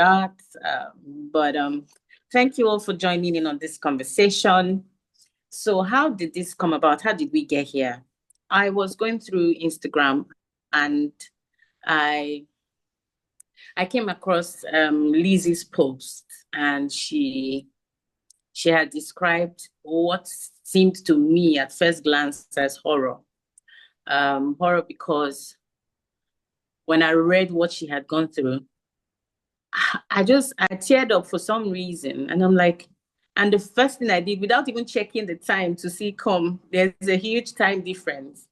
start. But thank you all for joining in on this conversation. So, how did this come about? How did we get here? I was going through Instagram and I I came across Lizzie's post, and she had described what seemed to me at first glance as horror. Horror because when I read what she had gone through, I teared up for some reason, and I'm like, and the first thing I did, without even checking the time to see, there's a huge time difference.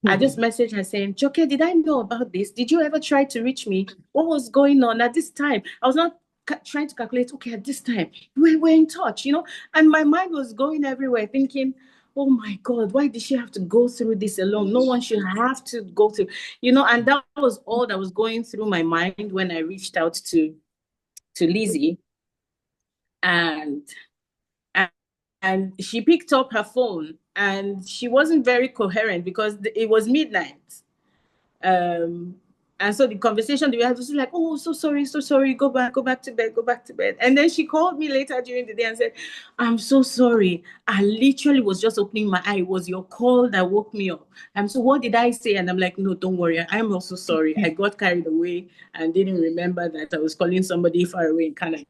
I just messaged her saying, Joke, did I know about this? Did you ever try to reach me? What was going on at this time? I was not trying to calculate, okay, at this time, we're in touch, and my mind was going everywhere thinking, oh my God, why did she have to go through this alone? No one should have to go through, and that was all that was going through my mind when I reached out to Lizzie, and and she picked up her phone, and she wasn't very coherent because it was midnight. Um, and so the conversation that we had was like, oh, so sorry, go back to bed. And then she called me later during the day and said, I'm so sorry. I literally was just opening my eye. It was your call that woke me up. So what did I say? And I'm like, no, don't worry. I'm also sorry. I got carried away and didn't remember that I was calling somebody far away in Canada.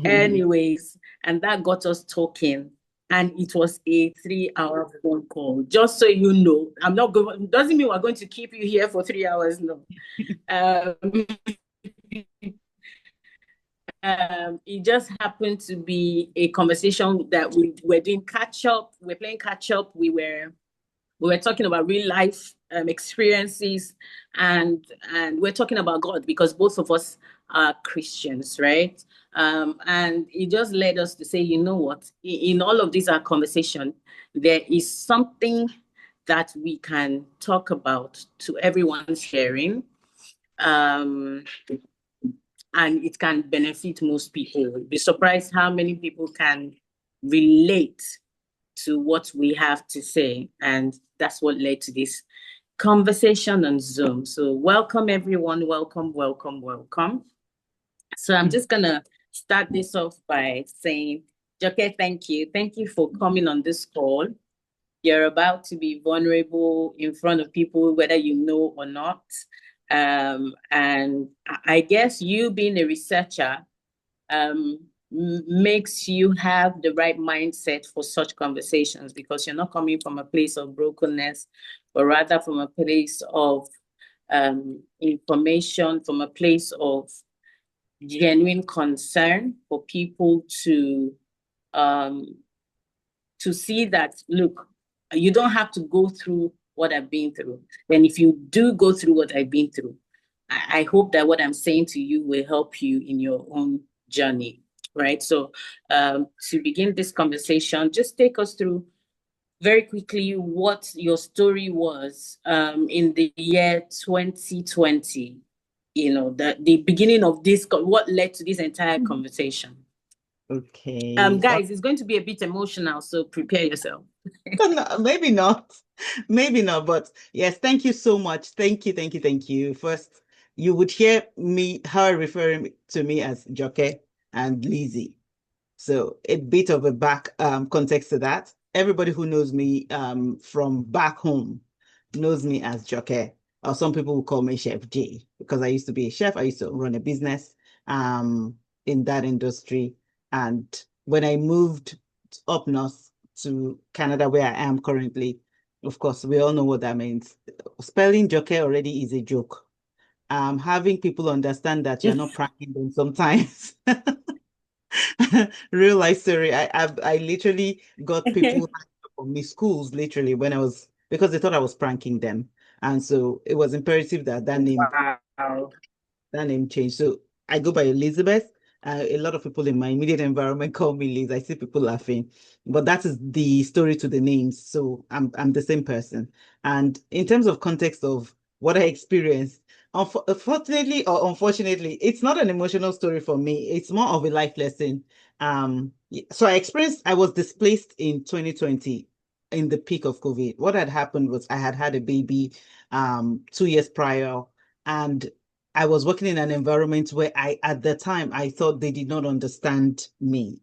Anyways, and that got us talking. And it was a 3-hour phone call. Just so you know, I'm not going, doesn't mean we're going to keep you here for 3 hours, no. It just happened to be a conversation that we were doing catch up. We're playing catch up. We were talking about real life experiences, and we're talking about God because both of us are Christians, right? And it just led us to say, you know what, in all of these our conversation, there is something that we can talk about to everyone's sharing, and it can benefit most people. You'll be surprised how many people can relate to what we have to say, and that's what led to this conversation on Zoom. So welcome everyone, welcome. So I'm just gonna start this off by saying, Joke, thank you. Thank you for coming on this call. You're about to be vulnerable in front of people, whether you know or not. And I guess you being a researcher makes you have the right mindset for such conversations, because you're not coming from a place of brokenness, but rather from a place of information, from a place of genuine concern for people to see that, look, you don't have to go through what I've been through. And if you do go through what I've been through, I hope that what I'm saying to you will help you in your own journey, right? So to begin this conversation, just take us through very quickly what your story was in the year 2020, the beginning of this, what led to this entire conversation. Okay. Guys, it's going to be a bit emotional, so prepare yourself. No, maybe not. Maybe not, but yes, thank you so much. Thank you. First, you would hear her referring to me as Joke and Lizzie. So a bit of a back context to that. Everybody who knows me from back home knows me as Joke, or some people will call me Chef J, because I used to be a chef. I used to run a business in that industry. And when I moved up north to Canada, where I am currently, of course, we all know what that means. Spelling Joke already is a joke. Having people understand that you're not pranking them sometimes. Real life story. I literally got people from me schools literally when I was, because they thought I was pranking them, and so it was imperative that Wow. that name changed. So I go by Elizabeth. A lot of people in my immediate environment call me Liz. I see people laughing, but that is the story to the names. So I'm the same person. And in terms of context of what I experienced, unfortunately or unfortunately, it's not an emotional story for me. It's more of a life lesson. So I was displaced in 2020 in the peak of COVID. What had happened was I had had a baby 2 years prior, and I was working in an environment where at the time, I thought they did not understand me.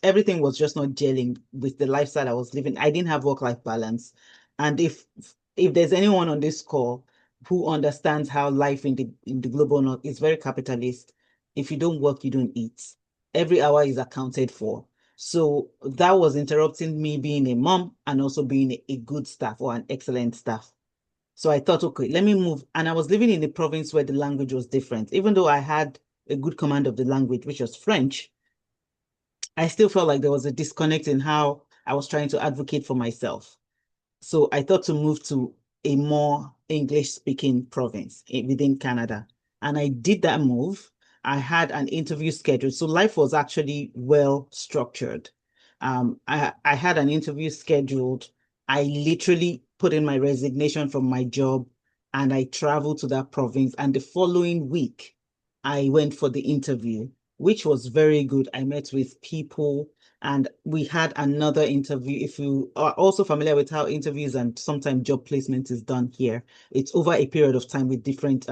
Everything was just not gelling with the lifestyle I was living. I didn't have work-life balance. And if there's anyone on this call who understands how life in the global north is very capitalist, if you don't work, you don't eat. Every hour is accounted for. So that was interrupting me being a mom and also being a good staff or an excellent staff. So I thought, okay, let me move. And I was living in a province where the language was different. Even though I had a good command of the language, which was French, I still felt like there was a disconnect in how I was trying to advocate for myself. So I thought to move to a more English-speaking province within Canada. And I did that move. I had an interview scheduled. So life was actually well structured. I had an interview scheduled. I literally put in my resignation from my job and I traveled to that province. And the following week, I went for the interview, which was very good. I met with people and we had another interview. If you are also familiar with how interviews and sometimes job placement is done here, it's over a period of time with different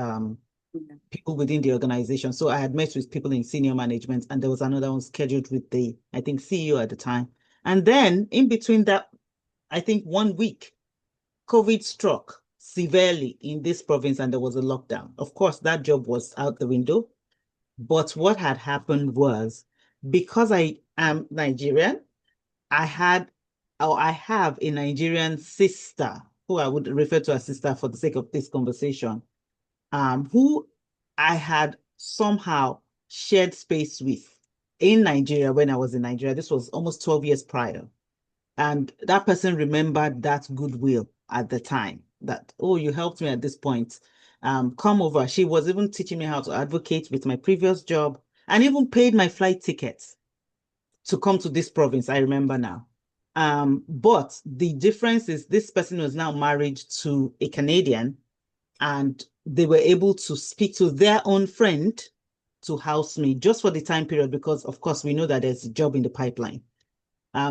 people within the organization. So I had met with people in senior management, and there was another one scheduled with the, I think, CEO at the time. And then in between that, I think 1 week, COVID struck severely in this province and there was a lockdown. Of course, that job was out the window. But what had happened was because I am Nigerian, I have a Nigerian sister who I would refer to as sister for the sake of this conversation, who I had somehow shared space with in Nigeria when I was in Nigeria. This was almost 12 years prior. And that person remembered that goodwill at the time that, oh, you helped me at this point. Come over. She was even teaching me how to advocate with my previous job and even paid my flight tickets to come to this province. I remember now. But the difference is this person was now married to a Canadian and they were able to speak to their own friend to house me just for the time period because, of course, we know that there's a job in the pipeline.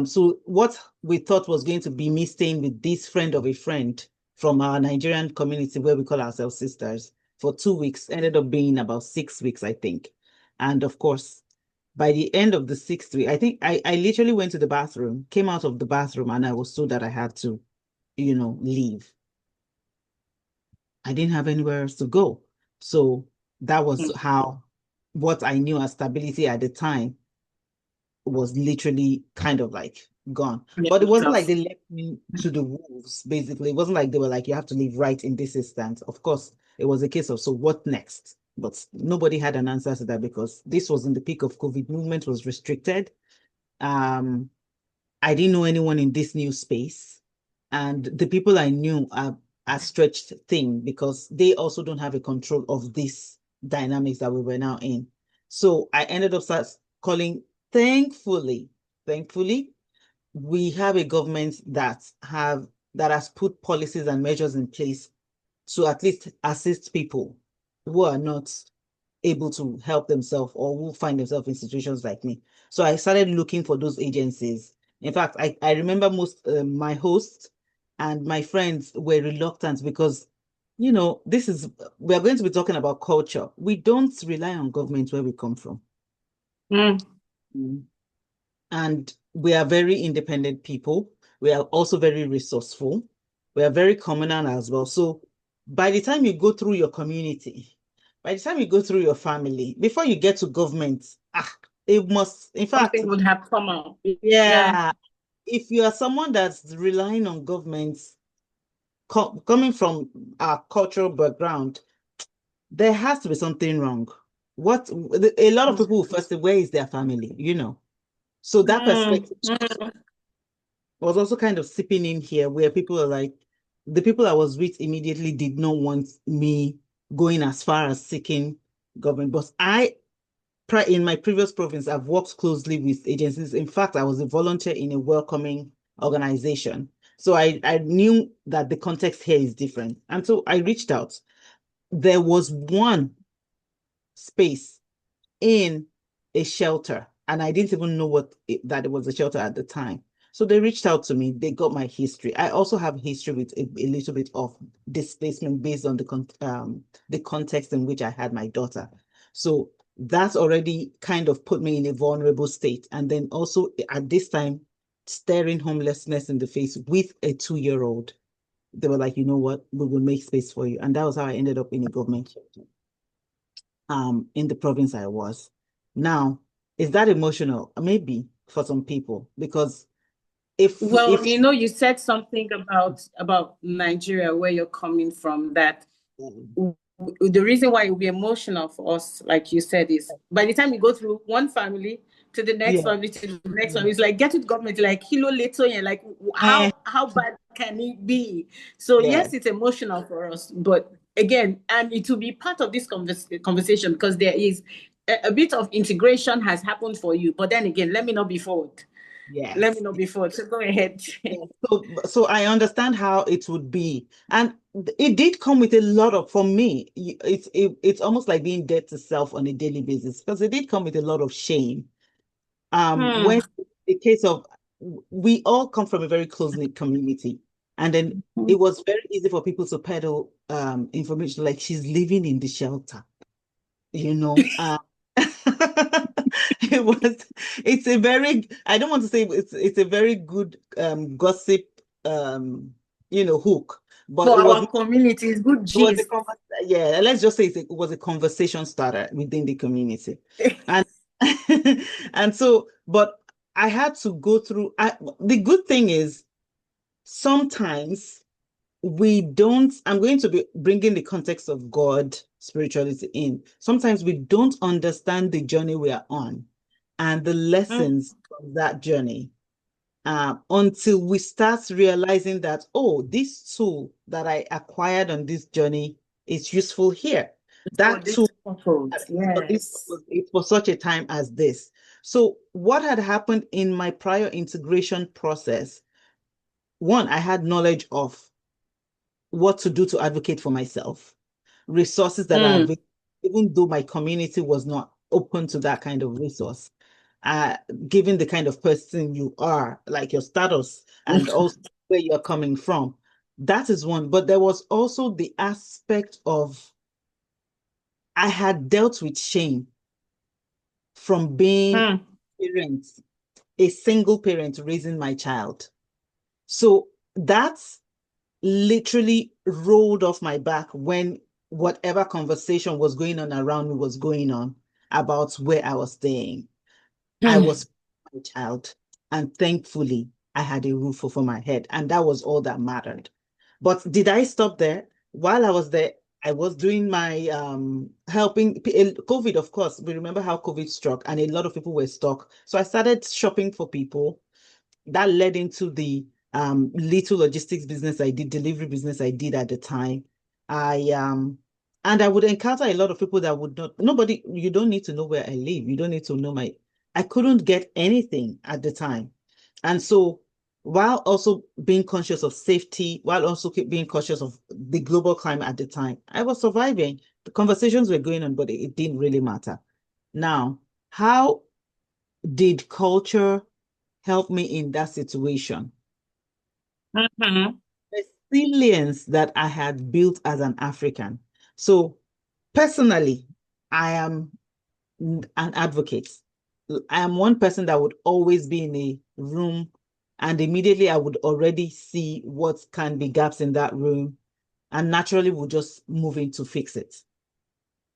So what we thought was going to be me staying with this friend of a friend from our Nigerian community where we call ourselves sisters for 2 weeks ended up being about 6 weeks, I think. And of course, by the end of the 6th week, I think I literally went to the bathroom, came out of the bathroom, and I was told that I had to, leave. I didn't have anywhere else to go. So that was how what I knew as stability at the time was literally kind of like gone. Yeah, But it wasn't like tough. they left me to the wolves, basically. It wasn't like they were like, you have to leave right in this instance. Of course, it was a case of, so what next? But nobody had an answer to that because this was in the peak of COVID. Movement was restricted. I didn't know anyone in this new space. And the people I knew are stretched thin because they also don't have a control of this dynamics that we were now in. So I ended up calling, thankfully, we have a government that has put policies and measures in place to at least assist people who are not able to help themselves or who find themselves in situations like me. So I started looking for those agencies. In fact, I remember most my hosts and my friends were reluctant because, we're going to be talking about culture. We don't rely on government where we come from. Mm. And we are very independent people. We are also very resourceful. We are very communal as well. So by the time you go through your community, by the time you go through your family, before you get to government, it must, in fact, Something would have come out. Yeah. yeah, if you are someone that's relying on governments coming from our cultural background, there has to be something wrong. A lot of people will first say, where is their family? So that perspective was also kind of sipping in here where people are like, the people I was with immediately did not want me going as far as seeking government. But in my previous province, I've worked closely with agencies. In fact, I was a volunteer in a welcoming organization. So I knew that the context here is different. And so I reached out. There was one space in a shelter, and I didn't even know that it was a shelter at the time. So they reached out to me. They got my history. I also have history with a little bit of displacement based on the context in which I had my daughter. So that's already kind of put me in a vulnerable state. And then also at this time, staring homelessness in the face with a 2-year-old. They were like, you know what, we will make space for you. And that was how I ended up in a government shelter in the province I was. Now, is that emotional? Maybe for some people, because Well, if you said something about Nigeria, where you're coming from, that the reason why it will be emotional for us, like you said, is by the time you go through one family to the next yeah, family to the next family, it's like get to the government, like kilo later, and like eh, how bad can it be? So yes, yes, it's emotional for us, but again, and it will be part of this conversation because there is a bit of integration has happened for you. But then again, let me not be forward. Let me yes. not be forward. So go ahead. Yeah. So I understand how it would be, and it did come with a lot of, for me, it's almost like being dead to self on a daily basis because it did come with a lot of shame. Hmm. When the case of, we all come from a very close-knit community, and then it was very easy for people to peddle information like she's living in the shelter, you know. It was, it's a very, I don't want to say it's a very good gossip hook, but For it was our community, it's good it was a gist. yeah, let's just say it was a conversation starter within the community. And and so, but I had to go through, the good thing is sometimes we don't, I'm going to be bringing the context of God, spirituality in. Sometimes we don't understand the journey we are on and the Mm. lessons from that journey until we start realizing that, oh, this tool that I acquired on this journey is useful here. For That this tool purpose, for this yes. purpose, it's for such a time as this. So what had happened in my prior integration process, one, I had knowledge of what to do to advocate for myself, resources that are Mm. available, even though my community was not open to that kind of resource. Uh, Given the kind of person you are, like your status, and also where you're coming from, that is one. But there was also the aspect of I had dealt with shame from being Mm. parents, a single parent raising my child. So that's literally rolled off my back when whatever conversation was going on around me was going on about where I was staying. I Mm. was my child, and thankfully, I had a roof over my head, and that was all that mattered. But did I stop there? While I was there, I was doing my helping COVID, of course. We remember how COVID struck, and a lot of people were stuck. So I started shopping for people. That led into the little logistics business I did, delivery business I did at the time. I and I would encounter a lot of people that would not, nobody, you don't need to know where I live. You don't need to know I couldn't get anything at the time. And so while also being conscious of safety, while also being conscious of the global climate at the time, I was surviving. The conversations were going on, but it didn't really matter. Now, how did culture help me in that situation? Mhm. Resilience that I had built as an African. So personally, I am an advocate. I am one person that would always be in a room and immediately I would already see what can be gaps in that room and naturally would just move in to fix it.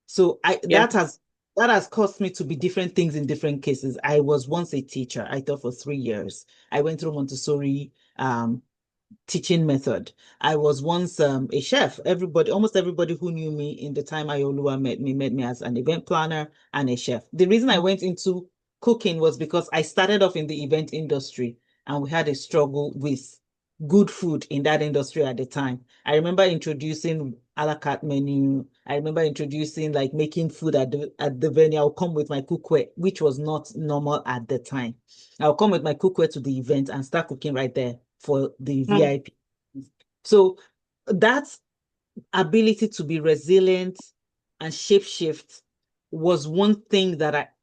So Yeah. that has caused me to be different things in different cases. I was once a teacher. I taught for 3 years. I went through Montessori teaching method. I was once a chef. Almost everybody who knew me in the time Ayolua met me as an event planner and a chef. The reason I went into cooking was because I started off in the event industry and we had a struggle with good food in that industry at the time. I remember introducing a la carte menu. I remember introducing like making food at the venue. I'll come with my cookware, which was not normal at the time. I'll come with my cookware to the event and start cooking right there for the Mm. VIP. So that ability to be resilient and shape shift was one thing that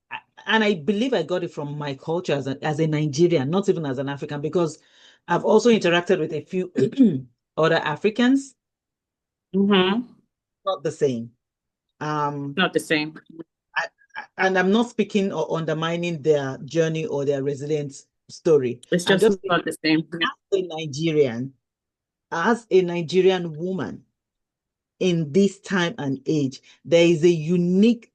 and I believe I got it from my culture as a Nigerian, not even as an African, because I've also interacted with a few other Africans, Mm-hmm. not the same. Um, Not the same. I, and I'm not speaking or undermining their journey or their resilience story. It's I'm just just saying, not the same. as a Nigerian woman in this time and age, there is a unique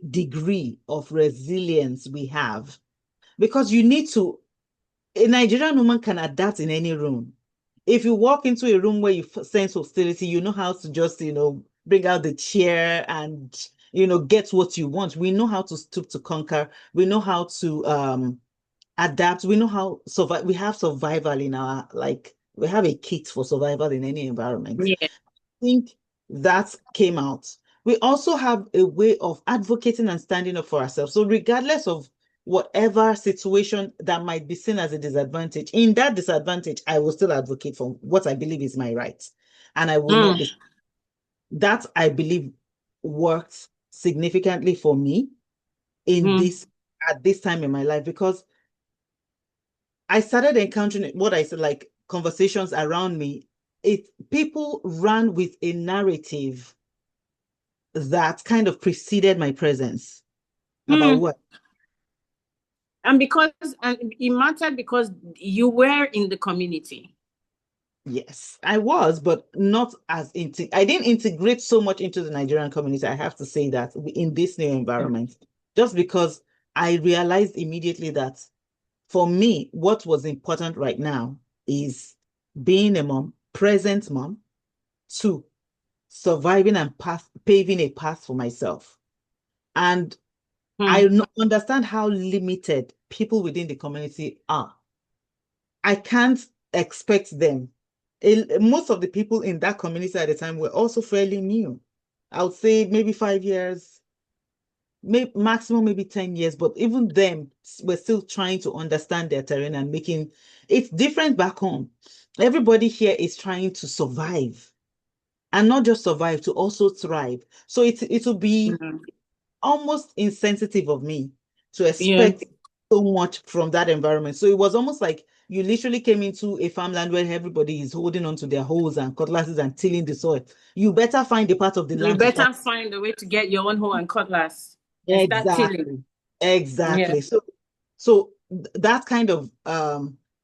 degree of resilience we have because you need to a Nigerian woman can adapt in any room. If you walk into a room where you sense hostility, you know how to just, bring out the chair and, get what you want. We know how to stoop to conquer. We know how to adapt. We know how survive. We have survival in our, like, we have a kit for survival in any environment. Yeah. Think that came out. We also have a way of advocating and standing up for ourselves. So regardless of whatever situation that might be seen as a disadvantage, in that disadvantage, I will still advocate for what I believe is my right. And I will not Mm. be that I believe worked significantly for me in Mm. this at this time in my life because I started encountering what I said, like conversations around me. People ran with a narrative that kind of preceded my presence about Mm. what? And it mattered because you were in the community. Yes, I was, but not as I didn't integrate so much into the Nigerian community. I have to say that in this new environment, just because I realized immediately that for me, what was important right now is being a mom, present mom, two, surviving and paving a path for myself. And I Mm. understand how limited people within the community are. I can't expect them. Most of the people in that community at the time were also fairly new. I would say maybe 5 years, maybe maximum maybe 10 years, but even them were still trying to understand their terrain and making it's different back home. Everybody here is trying to survive and not just survive, to also thrive. So it will be Mm. almost insensitive of me to Yeah. expect so much from that environment. So it was almost like you literally came into a farmland where everybody is holding on to their hoes and cutlasses and tilling the soil. You better find a part of the You land to start. better find a way to get your own hoe and cutlass and start tilling. Exactly. Yeah. Exactly. So that kind of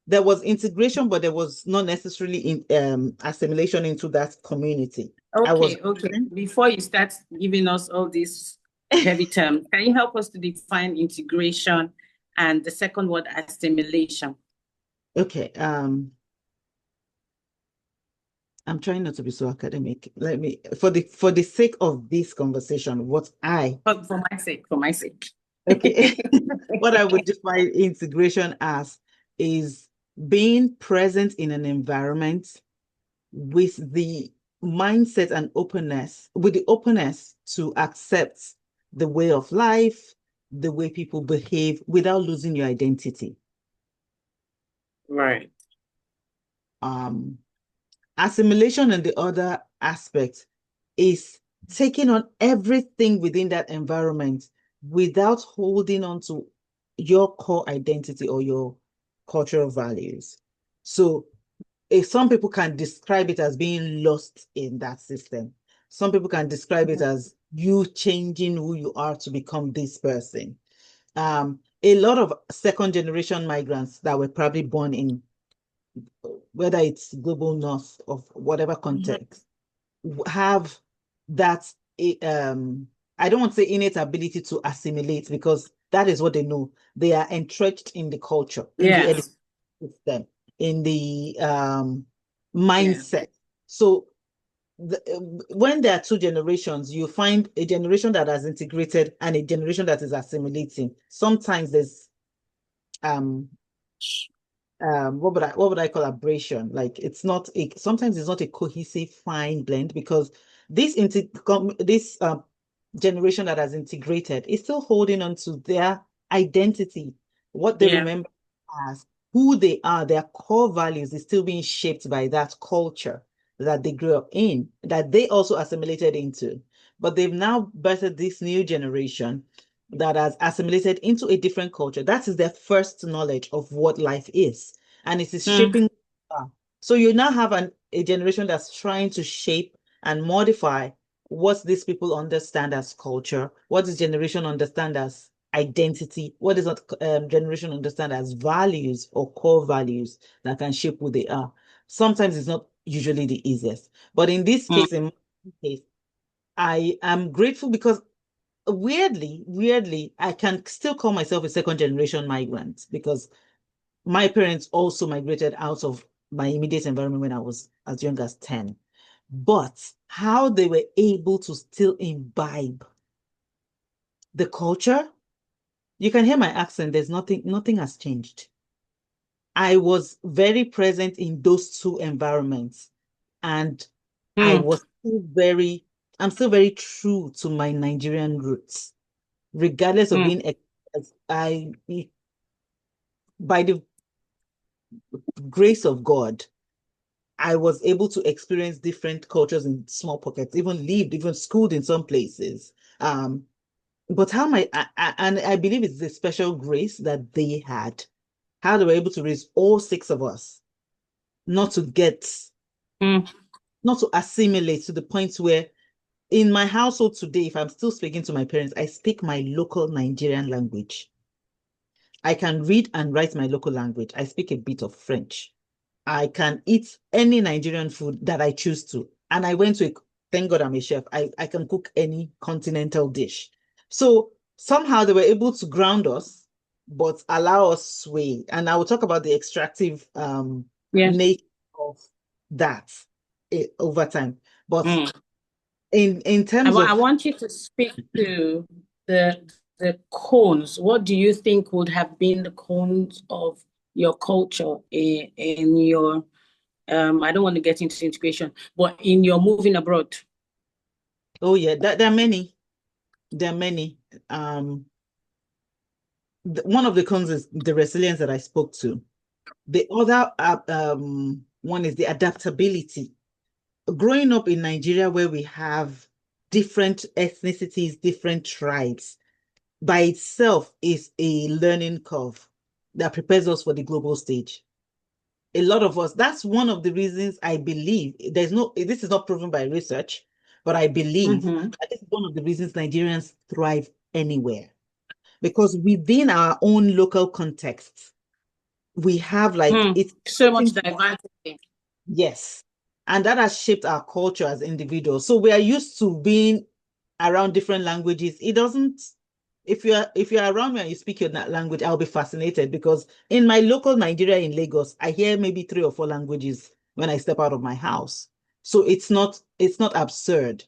there was integration, but there was not necessarily in assimilation into that community. I was Okay, okay. Before you start giving us all these heavy terms, can you help us to define integration and the second word, assimilation? okay. I'm trying not to be so academic. Let me, for the sake of this conversation, what I But for my sake, for my sake. okay, what I would define integration as is being present in an environment with the mindset and openness, with the openness to accept the way of life, the way people behave without losing your identity. Right. Um, Assimilation and the other aspect is taking on everything within that environment without holding on to your core identity or your cultural values. So if some people can describe it as being lost in that system. Some people can describe it as you changing who you are to become this person. A lot of second generation migrants that were probably born in whether it's global north of whatever Mhm. context, have that I don't want to say innate ability to assimilate because that is what they know. They are entrenched in the culture, in the education Yes. system, in the Yeah. mindset. So when there are two generations, you find a generation that has integrated and a generation that is assimilating. Sometimes there's um what would I call aberration? Like it's not a sometimes it's not a cohesive fine blend because this generation that has integrated is still holding on to their identity, what they Yeah. remember as who they are, their core values is still being shaped by that culture that they grew up in, that they also assimilated into. But they've now birthed this new generation that has assimilated into a different culture. That is their first knowledge of what life is. And it is shaping. So you now have a generation that's trying to shape and modify what these people understand as culture, what this generation understand as identity, what does that generation understand as values or core values that can shape who they are. Sometimes it's not usually the easiest. But in this case, in my case, I am grateful because weirdly, I can still call myself a second generation migrant because my parents also migrated out of my immediate environment when I was as young as 10. But how they were able to still imbibe the culture, you can hear my accent. There's nothing has changed. I was very present in those two environments, and Mm. I'm still very true to my Nigerian roots, regardless of Mm. being by the grace of God, I was able to experience different cultures in small pockets, even schooled in some places. But and I believe it's the special grace that they had, how they were able to raise all six of us, not to get, Mm. not to assimilate to the point where in my household today, if I'm still speaking to my parents, I speak my local Nigerian language. I can read and write my local language. I speak a bit of French. I can eat any Nigerian food that I choose to. And thank God I'm a chef. I can cook any continental dish. So somehow they were able to ground us, but allow us sway. And I will talk about the extractive Yeah. nature of that over time. But Mm. in I, terms wa- I of, want you to speak to the cones. What do you think would have been the cones of your culture in your I don't want to get into integration, but in your moving abroad? oh yeah, there are many. There are many. Um, one of the cons is the resilience that I spoke to. The other one is the adaptability. Growing up in Nigeria, where we have different ethnicities, different tribes, by itself is a learning curve that prepares us for the global stage. A lot of us, that's one of the reasons I believe this is not proven by research, but I believe Mm-hmm. that this is one of the reasons Nigerians thrive anywhere. Because within our own local context, we have it's So built much into us. diversity. Yes. And that has shaped our culture as individuals. So we are used to being around different languages. It doesn't, if you're around me and you speak your language, I'll be fascinated because in my local Nigeria in Lagos, I hear maybe 3 or 4 languages when I step out of my house. So it's not absurd.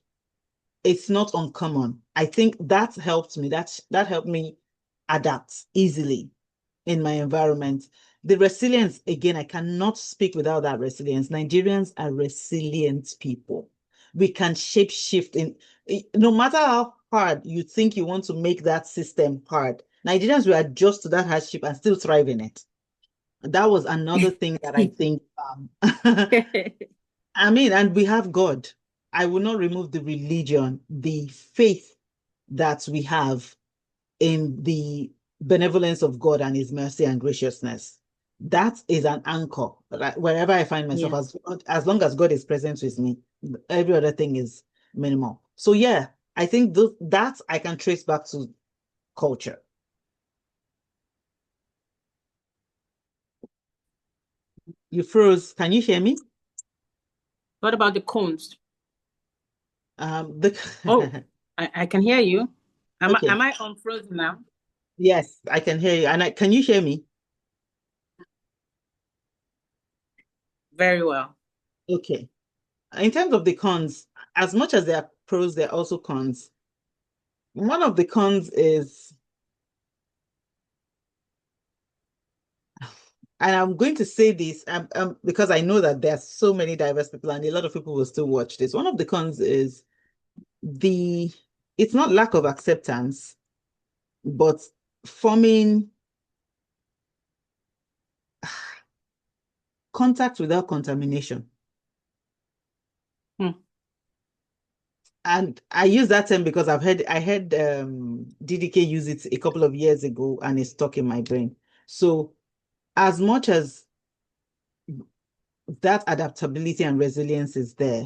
It's not uncommon. I think that helped me. That helped me adapt easily in my environment. The resilience, again, I cannot speak without that resilience. Nigerians are resilient people. We can shape shift no matter how hard you think you want to make that system hard, Nigerians will adjust to that hardship and still thrive in it. That was another thing that I think, I mean, and we have God. I will not remove the religion, the faith that we have in the benevolence of God and his mercy and graciousness. That is an anchor. Wherever I find myself, Yeah. as long as God is present with me, every other thing is minimal. So yeah, I think that I can trace back to culture. You froze. Can you hear me? What about the cones? The Oh, I can hear you. Am okay. I unfrozen now? Yes, I can hear you. And can you hear me? Very well. Okay. In terms of the cons, as much as there are pros, there are also cons. One of the cons is, and I'm going to say this because I know that there are so many diverse people and a lot of people will still watch this. One of the cons is the it's not lack of acceptance, but forming contact without contamination. Hmm. And I use that term because I heard DDK use it a couple of years ago, and it's stuck in my brain. So as much as that adaptability and resilience is there,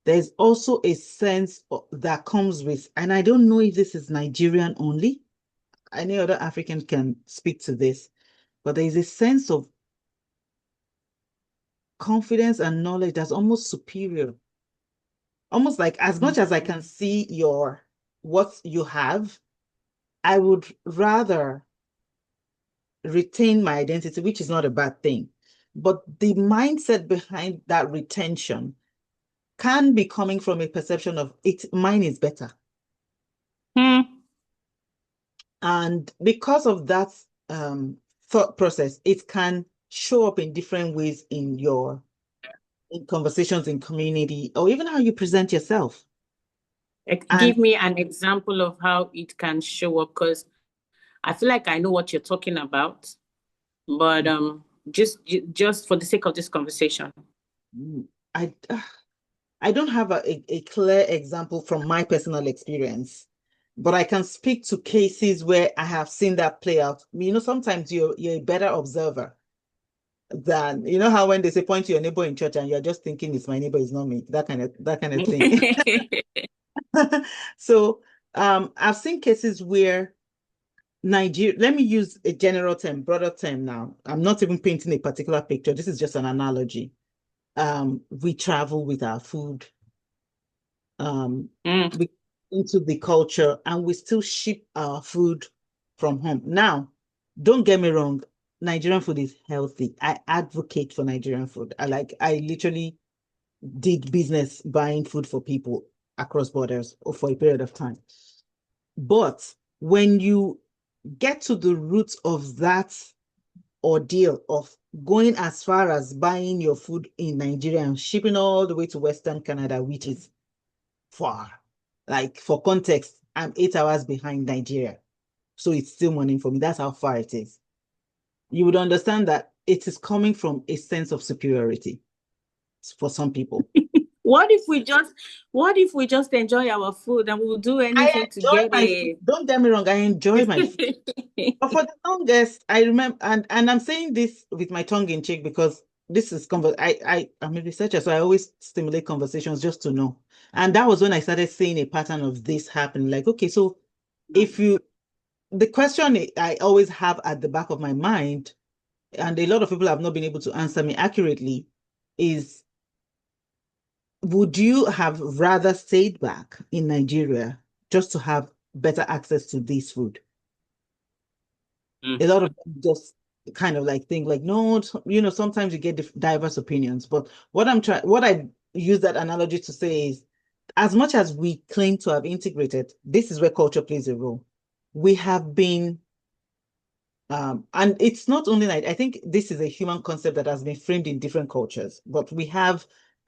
there's also a sense that comes with, and I don't know if this is Nigerian only. Any other African can speak to this, but there is a sense of confidence and knowledge that's almost superior. Almost like as much as I can see what you have, I would rather retain my identity, which is not a bad thing. But the mindset behind that retention can be coming from a perception of mine is better. Hmm. And because of that thought process, it can show up in different ways in conversations in community, or even how you present yourself. And Give me an example of how it can show up, because I feel like I know what you're talking about, but just for the sake of this conversation. I I don't have a clear example from my personal experience, but I can speak to cases where I have seen that play out. Sometimes you're a better observer than how when they say point to your neighbor in church and you're just thinking it's my neighbor, it's not me, that kind of thing. So I've seen cases where Nigeria, let me use a general term, broader term now. I'm not even painting a particular picture. This is just an analogy. We travel with our food Mm. into the culture, and we still ship our food from home. Now, don't get me wrong, Nigerian food is healthy. I advocate for Nigerian food. I literally did business buying food for people across borders or for a period of time. But when you get to the roots of that ordeal of going as far as buying your food in Nigeria and shipping all the way to Western Canada, which is far. Like for context, I'm 8 hours behind Nigeria. So it's still morning for me. That's how far it is. You would understand that it is coming from a sense of superiority for some people. What if we just enjoy our food and we'll do I anything to enjoy get my food. it? Don't get me wrong, I enjoy my food. But for the longest, I remember, and I'm saying this with my tongue in cheek because this is I'm a researcher, so I always stimulate conversations just to know. And that was when I started seeing a pattern of this happening. Like, okay, so if you the question I always have at the back of my mind, and a lot of people have not been able to answer me accurately, is would you have rather stayed back in Nigeria just to have better access to this food? A lot of them just kind of like think like, no, sometimes you get diverse opinions. But what I use that analogy to say is, as much as we claim to have integrated, this is where culture plays a role. We have been and it's not only like, I think this is a human concept that has been framed in different cultures, but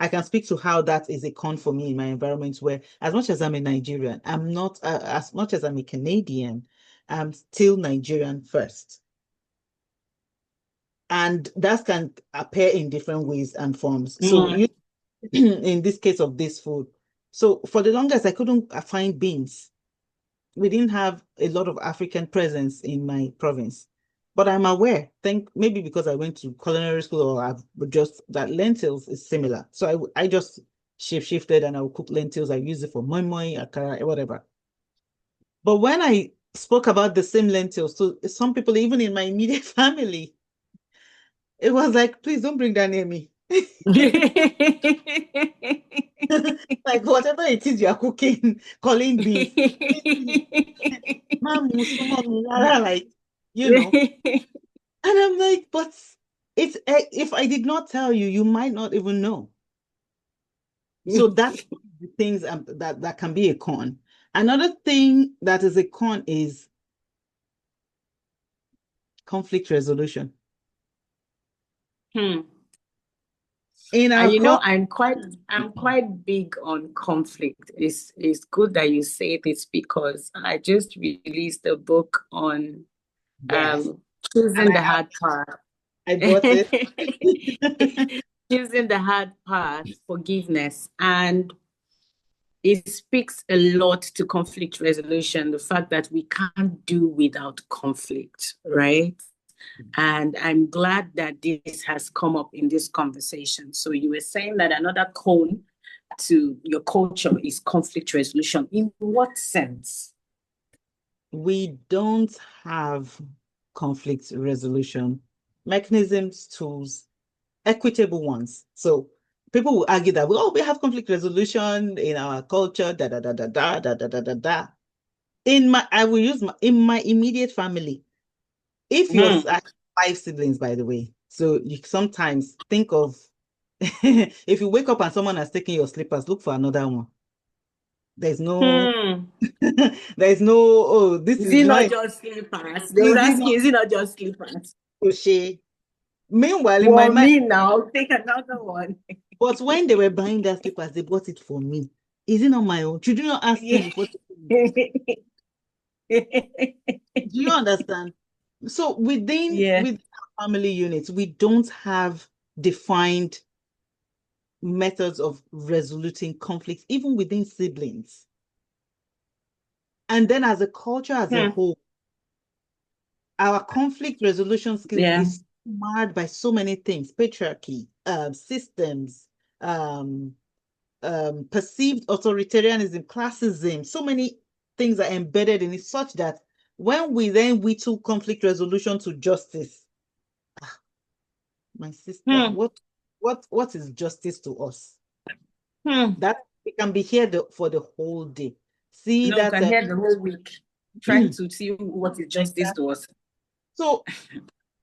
I can speak to how that is a con for me in my environment where, as much as I'm a Nigerian, I'm not, as much as I'm a Canadian, I'm still Nigerian first. And that can appear in different ways and forms. So in this case of this food, so for the longest, I couldn't find beans. We didn't have a lot of African presence in my province. But I'm aware, think maybe because I went to culinary school or I've just that lentils is similar. So I just shifted and I would cook lentils. I use it for moi moi, akara, whatever. But when I spoke about the same lentils to some people, even in my immediate family, it was like, please don't bring that near me. Like whatever it is you are cooking, calling beans. Like, And I'm like, but if I did not tell you, you might not even know. So that's the things that can be a con. Another thing that is a con is conflict resolution. Hmm. In our culture, I'm quite big on conflict. It's good that you say this because I just released a book on yes, and choosing the hard part. I bought it. Choosing the hard part, forgiveness. And it speaks a lot to conflict resolution, the fact that we can't do without conflict, right? And I'm glad that this has come up in this conversation. So you were saying that another cone to your culture is conflict resolution. In what sense? We don't have conflict resolution mechanisms, tools, equitable ones. So people will argue that, oh, we have conflict resolution in our culture, da da da da da da da da da da. I will use in my immediate family. If you're Mm. 5 siblings, by the way, so you sometimes think of if you wake up and someone has taken your slippers, look for another one. There's no, Hmm. there's no, oh, this Is is it not not, just slippers? They would is it ask not you, is it not just slippers? crochet? Meanwhile, in my For mind, me now, take another one. but when they were buying that slippers, they bought it for me. Is it not my own? Should you not ask me Yeah. before? Do you understand? So Yeah. with family units, we don't have defined methods of resoluting conflicts, even within siblings. And then as a culture as a Hmm. whole, our conflict resolution skills Yeah. is marred by so many things: patriarchy, systems, um, perceived authoritarianism, classism. So many things are embedded in it, such that when we then whittle conflict resolution to justice, my sister, Hmm. what is justice to us? Hmm. That we can be here for the whole day. See No, that can hear the whole week trying to see what is justice to us. so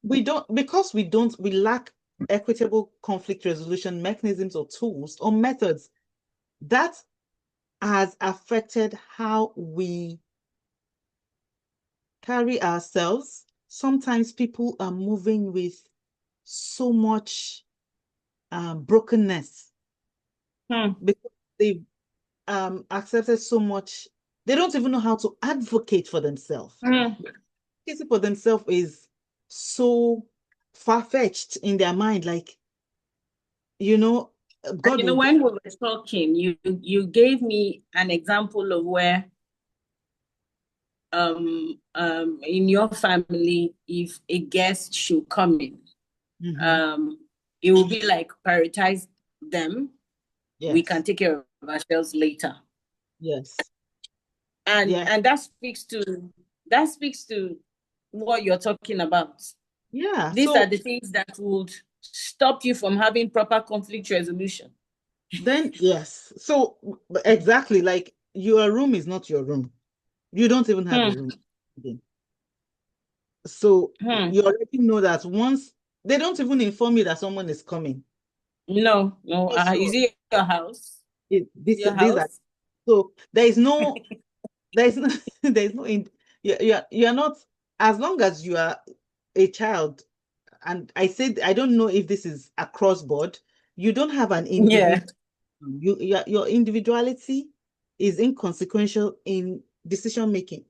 we lack equitable conflict resolution mechanisms or tools or methods that has affected how we carry ourselves. Sometimes people are moving with so much brokenness because they've accepted so much. They don't even know how to advocate for themselves. Advocacy for themselves is so far-fetched in their mind. Like, you know, God You know, will do. when we were talking, you gave me an example of where in your family, if a guest should come in, Mhm. um it will be like prioritize them. We can Yes, take care of ourselves later. yes, And yeah, and that speaks to what you're talking about. yeah. These are So the things that would stop you from having proper conflict resolution. then, yes. So exactly, like your room is not your room. You don't even have a Hmm. room. So Hmm. you already know that once they don't even inform you that someone is coming. No, no. Just Is so it your house? Is your these are house? so there is no there is no you're not, as long as you are a child. And I said, I don't know if this is across board. You don't have an Yeah. individual. Your individuality is inconsequential in decision making.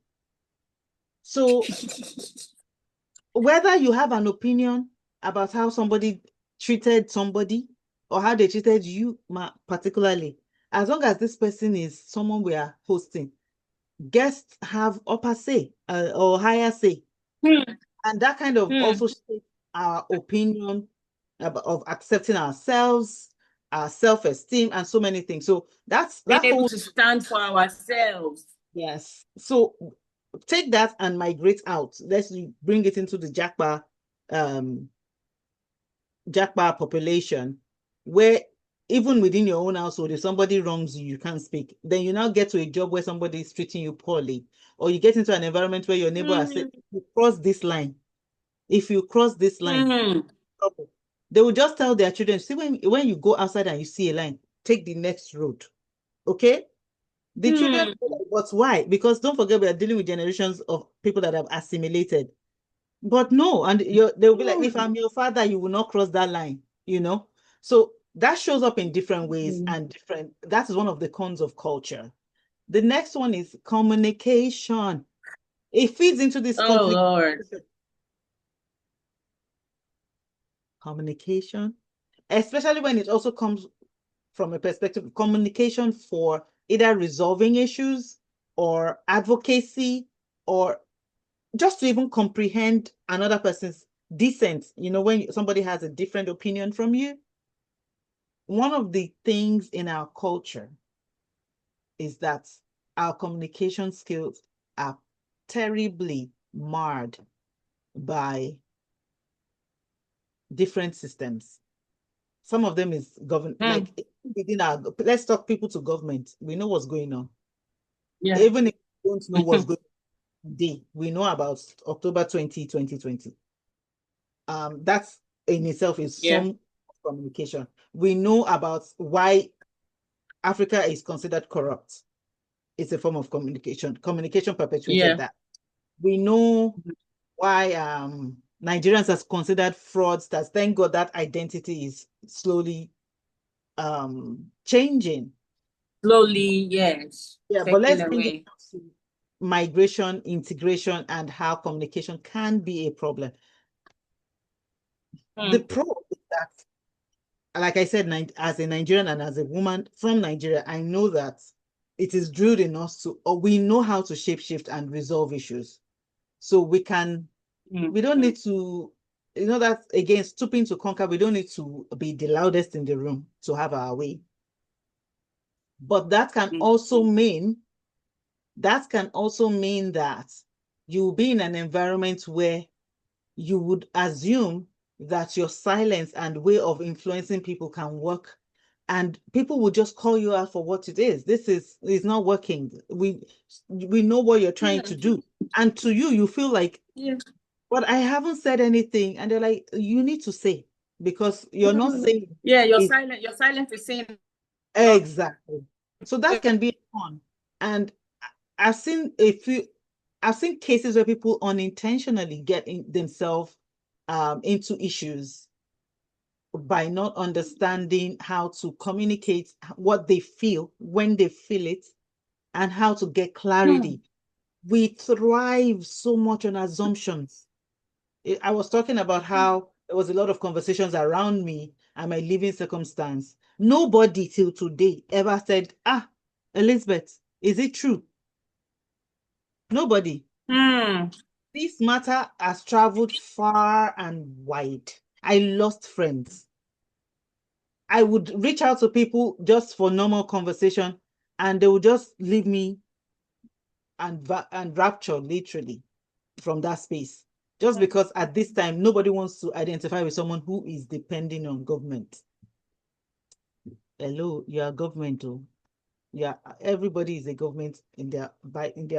So whether you have an opinion about how somebody treated somebody or how they treated you, particularly, as long as this person is someone we are hosting, guests have upper say or higher say. Hmm. And that kind of Hmm. also shapes our opinion of accepting ourselves, our self-esteem, and so many things. So Being that able whole, to stand for ourselves. yes. So take that and migrate out. Let's bring it into the um Jackpot population, where even within your own household, if somebody wrongs you, you can't speak. Then you now get to a job where somebody is treating you poorly, or you get into an environment where your neighbor has said, Hmm. "You cross this line. If you cross this line, Hmm. trouble." They will just tell their children, see, when you go outside and you see a line, take the next road. Okay? The children, Hmm. but why? Because don't forget, we are dealing with generations of people that have assimilated. But no, and they'll be like, if I'm your father, you will not cross that line, you know? So that shows up in different ways Hmm. and that is one of the cons of culture. The next one is communication. It feeds into this Oh conflict. Lord. Communication, especially when it also comes from a perspective of communication for either resolving issues or advocacy, or just to even comprehend another person's dissent. You know, when somebody has a different opinion from you, one of the things in our culture is that our communication skills are terribly marred by different systems. Some of them is like within our, let's talk people to government. We know what's going on. Yeah. Even if we don't know what's going on today, we know about October 2020. That's in itself is some communication. We know about why Africa is considered corrupt. It's a form of communication. Communication perpetuated that. We know why Nigerians are considered fraudsters. Thank God that identity is slowly changing. Slowly, yes. Yeah, but let's bring it to migration, integration, and how communication can be a problem. The pro is that, like I said, as a Nigerian and as a woman from Nigeria, I know that it is drilled in us to, or we know how to shapeshift and resolve issues. So we can, we don't need to, you know, that again, stooping to conquer, we don't need to be the loudest in the room to have our way. But that can also mean, that you'll be in an environment where you would assume that your silence and way of influencing people can work, and people will just call you out for what it is. This is not working. We know what you're trying to do. And to you, you feel like, but I haven't said anything. And they're like, you need to say, because you're not saying. Yeah, you're silent. You're silent is saying. Exactly. So that can be fun. And I've seen cases where people unintentionally get themselves into issues by not understanding how to communicate what they feel when they feel it, and how to get clarity. We thrive so much on assumptions. I was talking about how there was a lot of conversations around me and my living circumstance. Nobody till today ever said, Elizabeth, is it true? Nobody. This matter has traveled far and wide. I lost friends. I would reach out to people just for normal conversation, and they would just leave me and rapture literally from that space. Just because at this time, nobody wants to identify with someone who is depending on government. Hello, you are government. Yeah, everybody is a government in their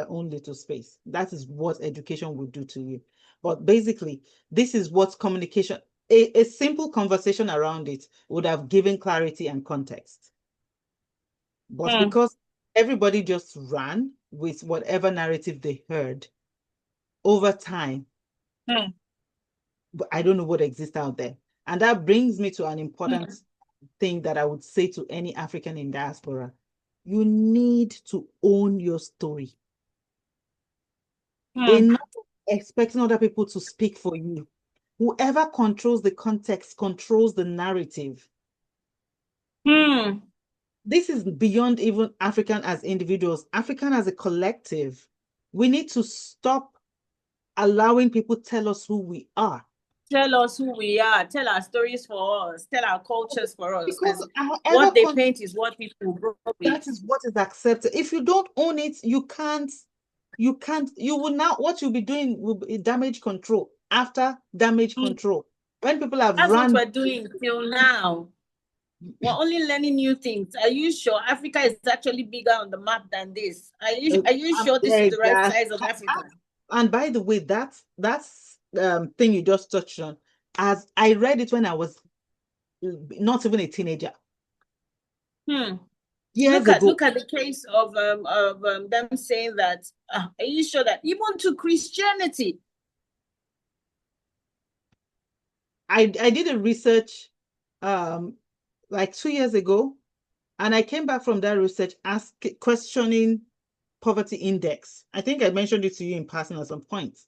own little space. That is what education would do to you. But basically, this is what communication, a simple conversation around it would have given clarity and context. But because everybody just ran with whatever narrative they heard over time, but I don't know what exists out there. And that brings me to an important thing that I would say to any African in diaspora. You need to own your story. Enough of expecting other people to speak for you. Whoever controls the context controls the narrative. This is beyond even African as individuals, African as a collective. We need to stop allowing people tell us who we are. Tell us who we are. Tell our stories for us. Tell our cultures for us. Because what they paint is what people grow with. That is what is accepted. If you don't own it, you will now, what you'll be doing will be damage control after damage control. When people have That's run. what we're doing till now. We're only learning new things. Are you sure Africa is actually bigger on the map than this? Are you sure this is the right size of Africa? And by the way, that's thing you just touched on, as I read it when I was not even a teenager. Years ago. Look at the case of them saying that, are you sure that even to Christianity? I did a research like 2 years ago, and I came back from that research questioning poverty index. I think I mentioned it to you in passing at some point.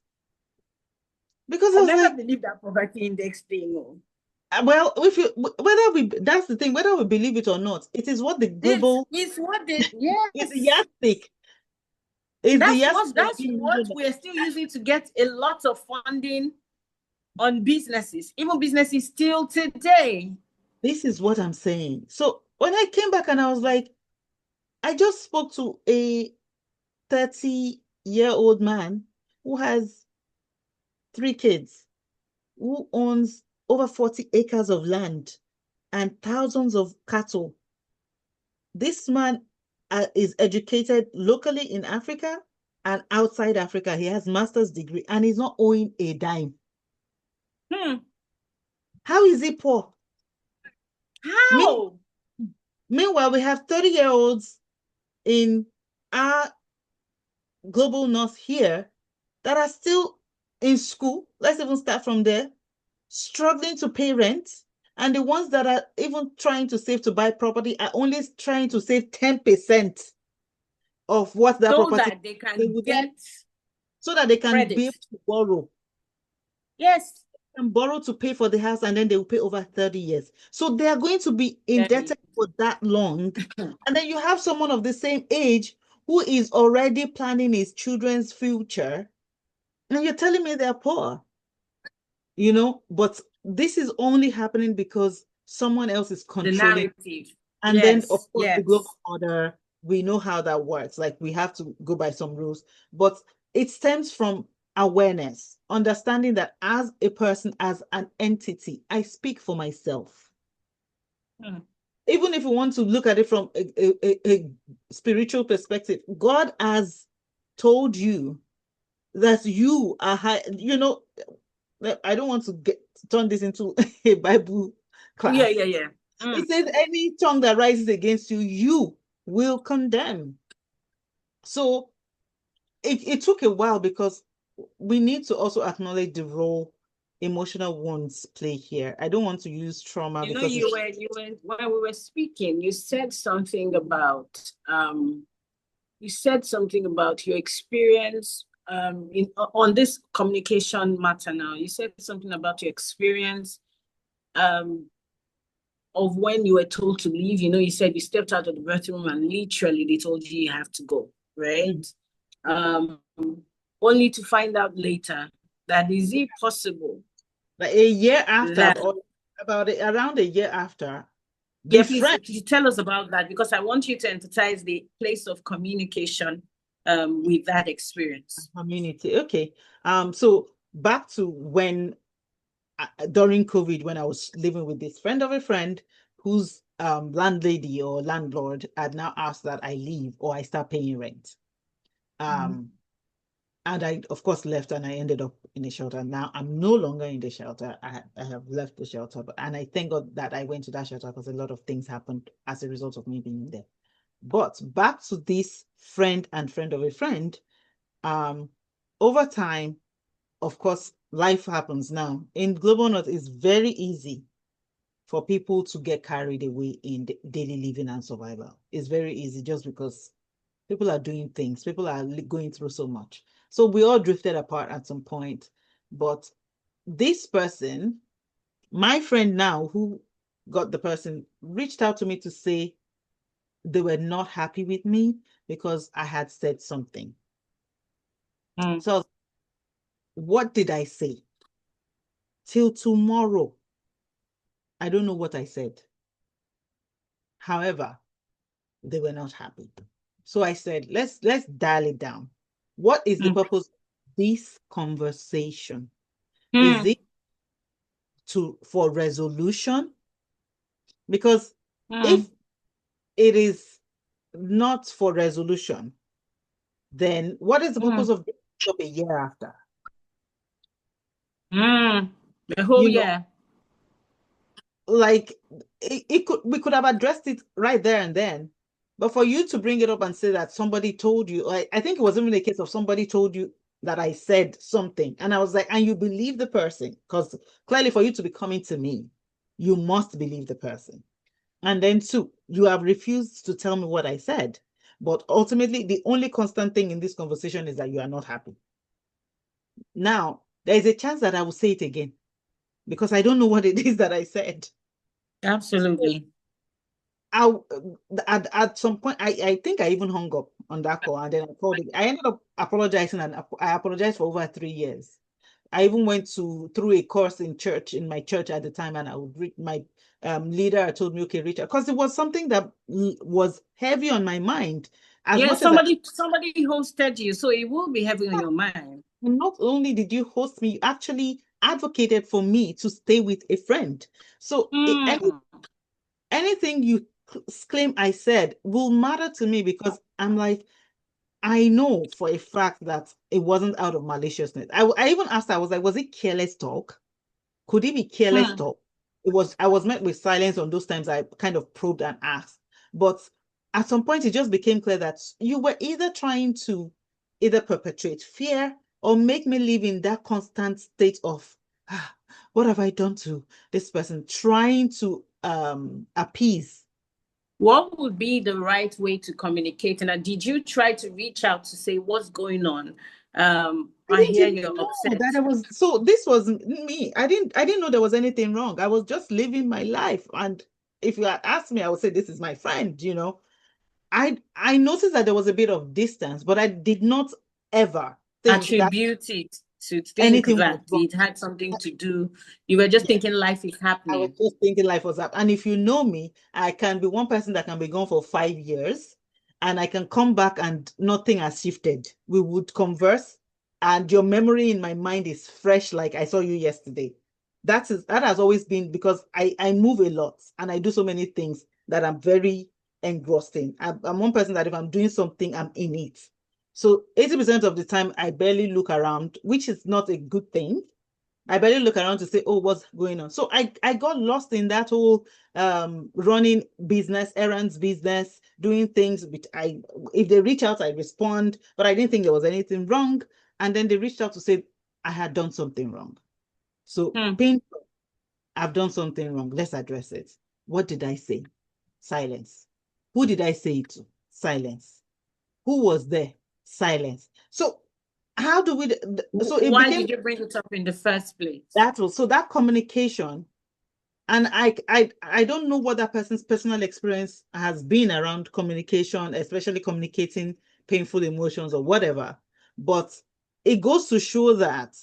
Because I never believed that poverty index thing. Well, if you whether we that's the thing, whether we believe it or not, it is what the This global is what they, is the yes. yardstick. Is the yardstick that That's being what measured by. we're still using to get a lot of funding on businesses, even businesses still today. This is what I'm saying. So when I came back and I was like, I just spoke to a 30-year-old man who has 3 kids, who owns over 40 acres of land and thousands of cattle. This man is educated locally in Africa and outside Africa. He has master's degree and he's not owing a dime. How is he poor? How? Meanwhile, we have 30-year-olds in our global north here that are still in school. Let's even start from there, struggling to pay rent. And the ones that are even trying to save to buy property are only trying to save 10% of what that So property that they they can would then, get so that they can be credit. able to borrow. Yes. And borrow to pay for the house, and then they will pay over 30 years. So they are going to be indebted for that long. And then you have someone of the same age who is already planning his children's future, and you're telling me they're poor, but this is only happening because someone else is The controlling. narrative. And then, of Yes. course, the Yes. global order, we know how that works. Like, we have to go by some rules, but it stems from awareness, understanding that as a person, as an entity, I speak for myself. Even if you want to look at it from a spiritual perspective, God has told you that you are high. I don't want to turn this into a Bible class. Yeah. It says any tongue that rises against you, you will condemn. So it took a while because we need to also acknowledge the role emotional wounds play here. I don't want to use trauma because you were when we were speaking, you said something about your experience on this communication matter now. You said something about your experience of when you were told to leave. You said you stepped out of the bathroom and literally they told you have to go, right? Only to find out later that is it possible like a year after, that, or around a year after, the yeah, please, friend. please tell us about that, because I want you to emphasize the place of communication with that experience. Community. Okay. So back to when during COVID, when I was living with this friend of a friend whose landlady or landlord had now asked that I leave or I start paying rent. And I, of course, left and I ended up in a shelter. Now I'm no longer in the shelter. I have left the shelter, and I thank God that I went to that shelter because a lot of things happened as a result of me being there. But back to this friend and friend of a friend, over time, of course, life happens now. In Global North, it's very easy for people to get carried away in daily living and survival. It's very easy just because people are doing things, people are going through so much. So we all drifted apart at some point. But this person, my friend now, who got the person, reached out to me to say they were not happy with me because I had said something. So what did I say? Till tomorrow, I don't know what I said. However, they were not happy. So I said, let's dial it down. What is the purpose of this conversation? Is it for resolution? Because if it is not for resolution, then what is the purpose of a year after? The whole year. Like we could have addressed it right there and then. But for you to bring it up and say that somebody told you, I think it was even a case of somebody told you that I said something. And I was like, and you believe the person? Because clearly for you to be coming to me, you must believe the person. And then two, you have refused to tell me what I said. But ultimately, the only constant thing in this conversation is that you are not happy. Now, there is a chance that I will say it again. because I don't know what it is that I said. Absolutely. I at some point I think I even hung up on that call, and then I called it. I ended up apologizing, and I apologized for over 3 years. I even went through a course in church, in my church at the time, and I would read my leader told me, okay, Richard, because it was something that was heavy on my mind. As Yeah, much as I, somebody hosted you, so it will be heavy on your mind. not only did you host me, you actually advocated for me to stay with a friend. So Hmm. anything you claim I said will matter to me, because I'm like, I know for a fact that it wasn't out of maliciousness. I even asked her, I was like, was it careless talk? Could it be careless Hmm. talk? I was met with silence on those times I kind of probed and asked. But at some point, it just became clear that you were either trying to either perpetuate fear or make me live in that constant state of, ah, what have I done to this person? Trying to appease. What would be the right way to communicate? And did you try to reach out to say what's going on? I I didn't hear even you're know that upset. I was, so this was me. I didn't know there was anything wrong. I was just living my life. And if you had asked me, I would say this is my friend, you know. I noticed that there was a bit of distance, but I did not ever think that Attribute it to think anything was that wrong. it had something to do. You were just Yeah, thinking life is I was happening. just thinking life was up. And if you know me, I can be one person that can be gone for 5 years, and I can come back and nothing has shifted. We would converse, and your memory in my mind is fresh, like I saw you yesterday. That has always been, because I move a lot and I do so many things that I'm very engrossed in. I'm one person that if I'm doing something, I'm in it. So 80% of the time I barely look around, which is not a good thing. I barely look around to say, oh, what's going on? So I got lost in that whole running business, errands business, doing things which if they reach out, I respond, but I didn't think there was anything wrong. And then they reached out to say I had done something wrong. So Hmm. painful. I've done something wrong. Let's address it. What did I say? Silence. Who did I say it to? Silence. Who was there? Silence. So how do we, so it Why became did you bring it up in the first place? that was, so that communication. And I don't know what that person's personal experience has been around communication, especially communicating painful emotions or whatever. But it goes to show that,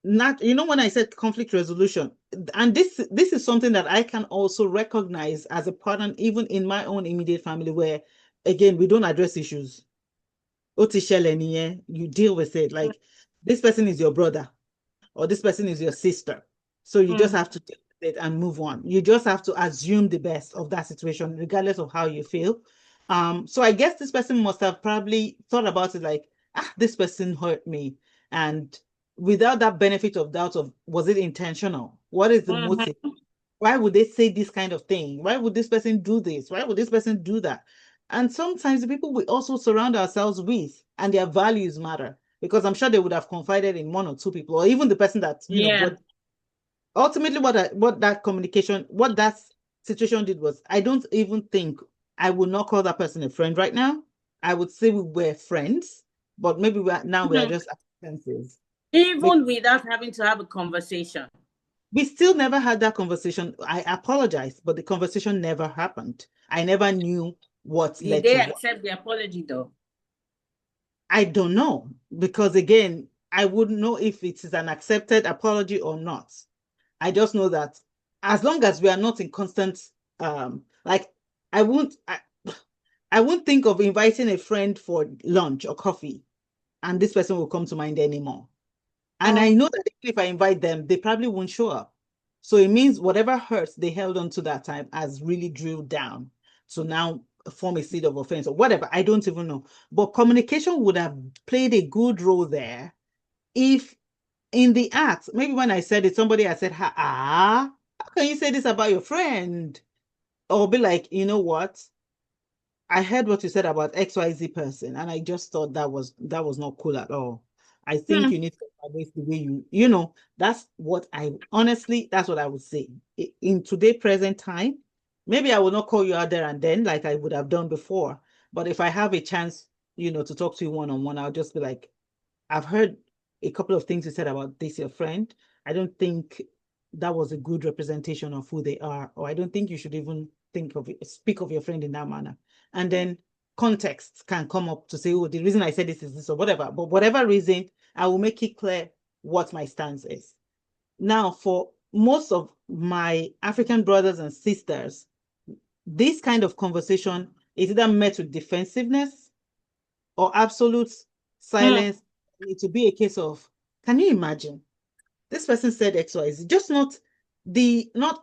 not, you know, when I said conflict resolution, and this is something that I can also recognize as a pattern even in my own immediate family, where again we don't address issues. You deal with it like this person is your brother or this person is your sister. So you just Hmm. have to take it and move on. You just have to assume the best of that situation, regardless of how you feel. So I guess this person must have probably thought about it like, ah, this person hurt me. And without that benefit of doubt of, was it intentional? What is the motive? Mm-hmm. Why would they say this kind of thing? Why would this person do this? Why would this person do that? And sometimes the people we also surround ourselves with and their values matter, because I'm sure they would have confided in one or two people, or even the person that, you know, Yeah. brought. Ultimately, what that communication, what that situation did was, I don't even think, I would not call that person a friend right now. I would say we were friends, but maybe we are Mhm. just acquaintances. Even without having to have a conversation. We still never had that conversation. I apologize, but the conversation never happened. I never knew what Did led they to what. accept the apology though? I don't know, because again, I wouldn't know if it is an accepted apology or not. I just know that as long as we are not in constant, like I won't, I won't think of inviting a friend for lunch or coffee, and this person will come to mind anymore. And I Mm. know that if I invite them, they probably won't show up. So it means whatever hurts they held on to that time has really drilled down. So now form a seed of offense or whatever. I don't even know. But communication would have played a good role there if in the act, maybe when I said it, somebody had said, how can you say this about your friend? Or be like, you know what? I heard what you said about XYZ person, and I just thought that was not cool at all. I think Hmm. you need to embrace the way you know, that's what I honestly, that's what I would say. In today present time, maybe I will not call you out there and then like I would have done before. But if I have a chance, to talk to you one on one, I'll just be like, I've heard a couple of things you said about this, your friend. I don't think that was a good representation of who they are, or I don't think you should even speak of your friend in that manner. And then context can come up to say, oh, the reason I said this is this or whatever. But whatever reason, I will make it clear what my stance is. Now, for most of my African brothers and sisters, this kind of conversation is either met with defensiveness or absolute silence. It will be a case of, can you imagine? This person said X, Y, Z, just not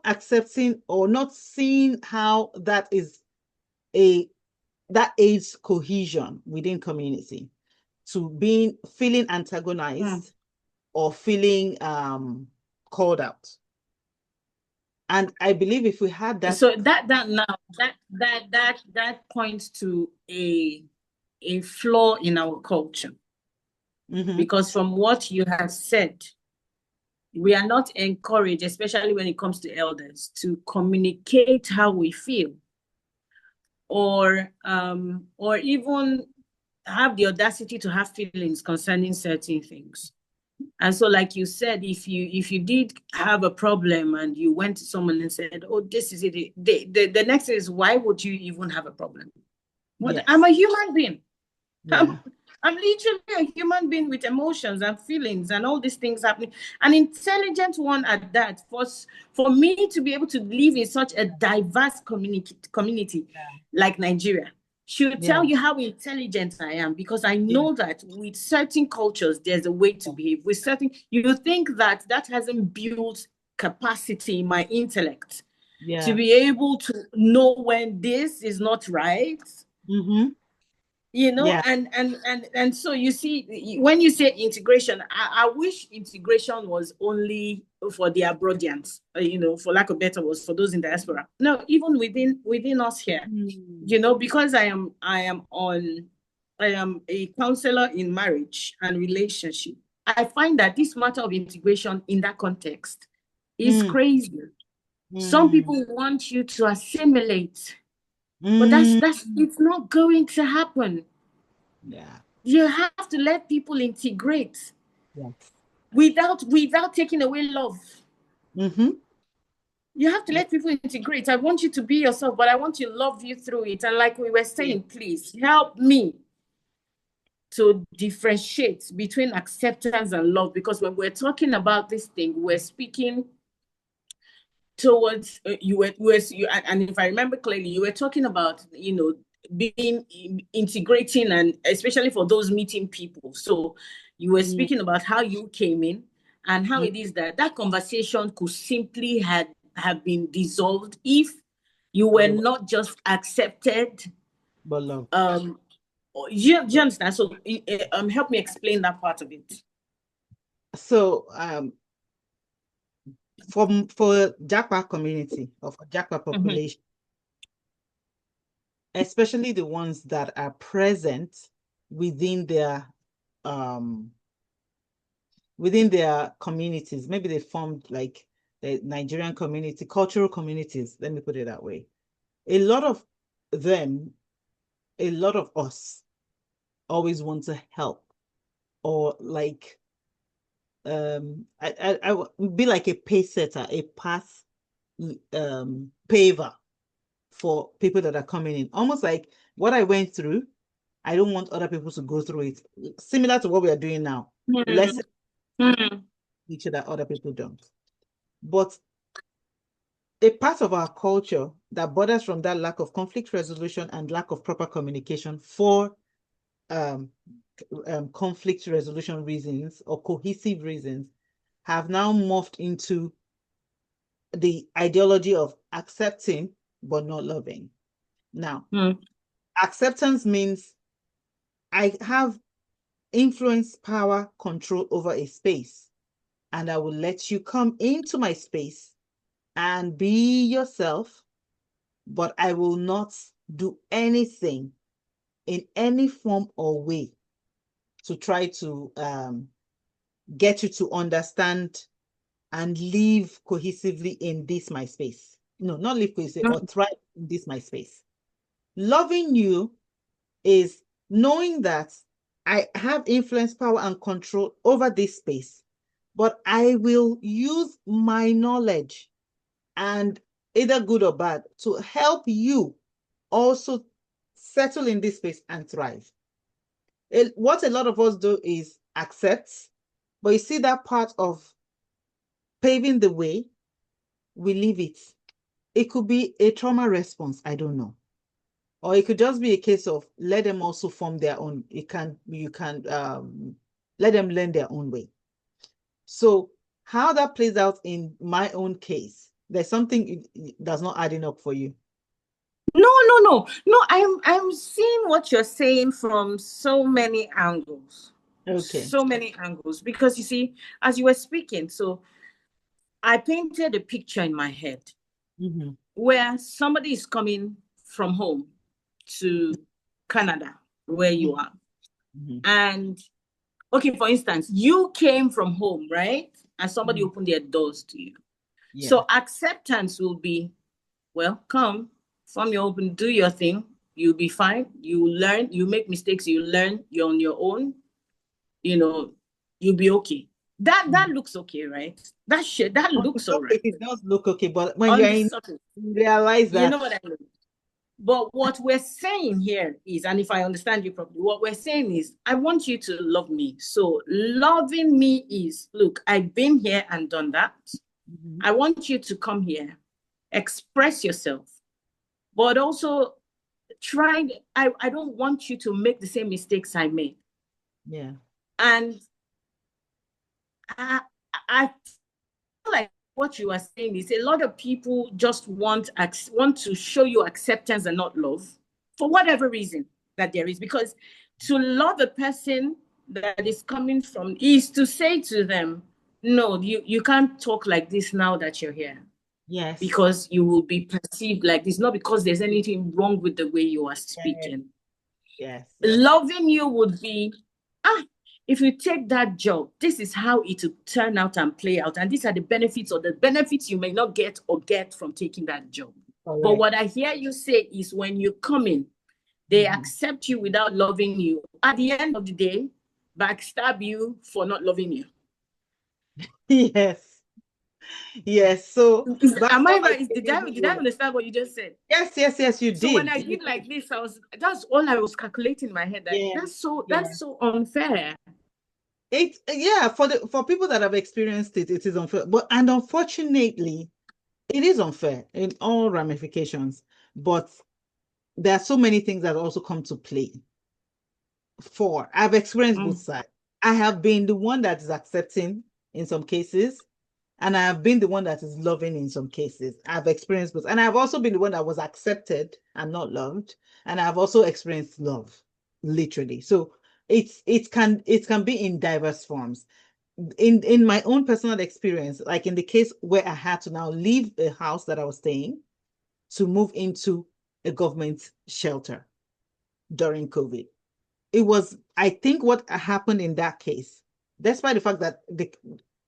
accepting or not seeing how that aids cohesion within community, to feeling antagonized or feeling called out. And I believe if we had that, so that points to a flaw in our culture. Because from what you have said, we are not encouraged, especially when it comes to elders, to communicate how we feel, or even have the audacity to have feelings concerning certain things. And so, like you said, if you did have a problem and you went to someone and said, oh, this is it, the next thing is, why would you even have a problem? Yes. I'm a human being. Yeah. I'm literally a human being with emotions and feelings and all these things happening. An intelligent one at that. For me to be able to live in such a diverse community like Nigeria should tell you how intelligent I am, because I know that with certain cultures, there's a way to behave. With certain, you think that hasn't built capacity in my intellect to be able to know when this is not right. You know, and so you see, when you say integration, I wish integration was only for the Abroadians, you know, for lack of better words, for those in diaspora. No, even within us here, you know, because I am a counselor in marriage and relationship. I find that this matter of integration in that context is crazy. Some people want you to assimilate. But it's not going to happen. Yeah. You have to let people integrate. Yes. Without taking away love. You have to let people integrate. I want you to be yourself, but I want to love you through it. And like we were saying, please help me to differentiate between acceptance and love. Because when we're talking about this thing, we're speaking towards and if I remember clearly, you were talking about, you know, being integrating, and especially for those meeting people. So you were speaking about how you came in and how it is that conversation could simply have been dissolved if you were not just accepted, but loved. Do you understand? So help me explain that part of it. So for Japa community, or for Japa population, especially the ones that are present within their communities, maybe they formed like the Nigerian community, cultural communities, let me put it that way. A lot of us always want to help, or like I would be like a pace setter, a path paver for people that are coming in. Almost like what I went through, I don't want other people to go through it. Similar to what we are doing now. Let's each that other people don't. But a part of our culture that borders from that lack of conflict resolution and lack of proper communication for conflict resolution reasons or cohesive reasons have now morphed into the ideology of accepting but not loving. Now, acceptance means I have influence, power, control over a space, and I will let you come into my space and be yourself, but I will not do anything in any form or way to try to get you to understand and live cohesively in this my space. No, not live cohesively, or thrive in this my space. Loving you is knowing that I have influence, power, and control over this space, but I will use my knowledge, and either good or bad, to help you also settle in this space and thrive. What a lot of us do is accept, but you see that part of paving the way, we leave it. It could be a trauma response, I don't know. Or it could just be a case of let them also form their own. You can let them learn their own way. So how that plays out in my own case, there's something that's not adding up for you. No. I'm seeing what you're saying from so many angles. Okay. So many angles. Because you see, as you were speaking, so I painted a picture in my head where somebody is coming from home to Canada, where you are. And okay, for instance, you came from home, right? And somebody opened their doors to you. Yeah. So acceptance will be, well, come, form your open, do your thing. You'll be fine. You learn, you make mistakes, you learn, you're on your own. You know, you'll be okay. That looks okay, right? That looks all right. It does look okay, but when you're in, you realize that. You know what I mean? But what we're saying here is, and if I understand you properly, what we're saying is, I want you to love me. So loving me is, look, I've been here and done that. I want you to come here, express yourself, but also I don't want you to make the same mistakes I made. Yeah. And I feel like what you are saying is a lot of people just want to show you acceptance and not love for whatever reason that there is. Because to love a person that is coming from is to say to them, no, you can't talk like this now that you're here. Yes. Because you will be perceived like this, not because there's anything wrong with the way you are speaking. Yes. Loving you would be, if you take that job, this is how it will turn out and play out. And these are the benefits, or the benefits you may not get or get from taking that job. Correct. But what I hear you say is when you come in, they accept you without loving you. At the end of the day, backstab you for not loving you. Yes. Yes. So am I right? Did I understand what you just said? Yes, you did. So when I did like this, that's all I was calculating in my head. That's so unfair. For people that have experienced it, it is unfair. And unfortunately, it is unfair in all ramifications. But there are so many things that also come to play. I've experienced both sides. I have been the one that is accepting in some cases, and I have been the one that is loving in some cases. I've experienced both. And I've also been the one that was accepted and not loved. And I've also experienced love, literally. So it can be in diverse forms. In my own personal experience, like in the case where I had to now leave a house that I was staying to move into a government shelter during COVID. It was, I think, what happened in that case, despite the fact that the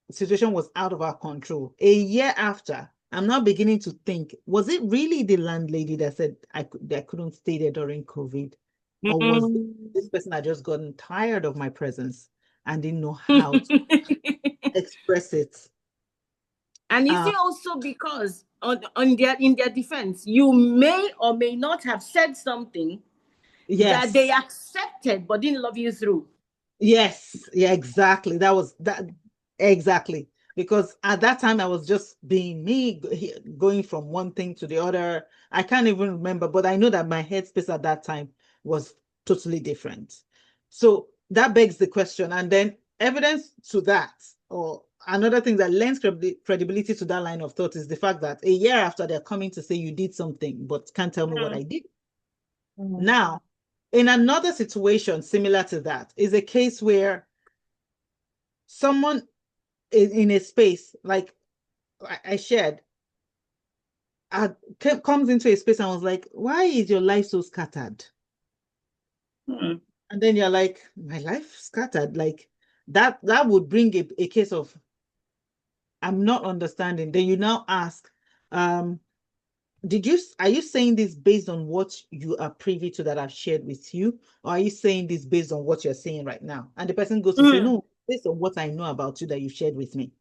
situation was out of our control, a year after, I'm now beginning to think, was it really the landlady that said I couldn't stay there during COVID? Or was this person had just gotten tired of my presence and didn't know how to express it? And is it also because in their defense, you may or may not have said something that they accepted but didn't love you through? Yes, yeah, exactly. Exactly. Because at that time I was just being me, going from one thing to the other. I can't even remember, but I know that my headspace at that time was totally different. So that begs the question. And then evidence to that, or another thing that lends credibility to that line of thought, is the fact that a year after, they're coming to say you did something, but can't tell me what I did. Now, in another situation similar to that is a case where someone in a space, like I shared, comes into a space and was like, why is your life so scattered? And then you're like, my life scattered? Like that would bring a case of, I'm not understanding. Then you now ask, are you saying this based on what you are privy to that I've shared with you? Or are you saying this based on what you're saying right now? And the person goes to say, no, based on what I know about you that you shared with me.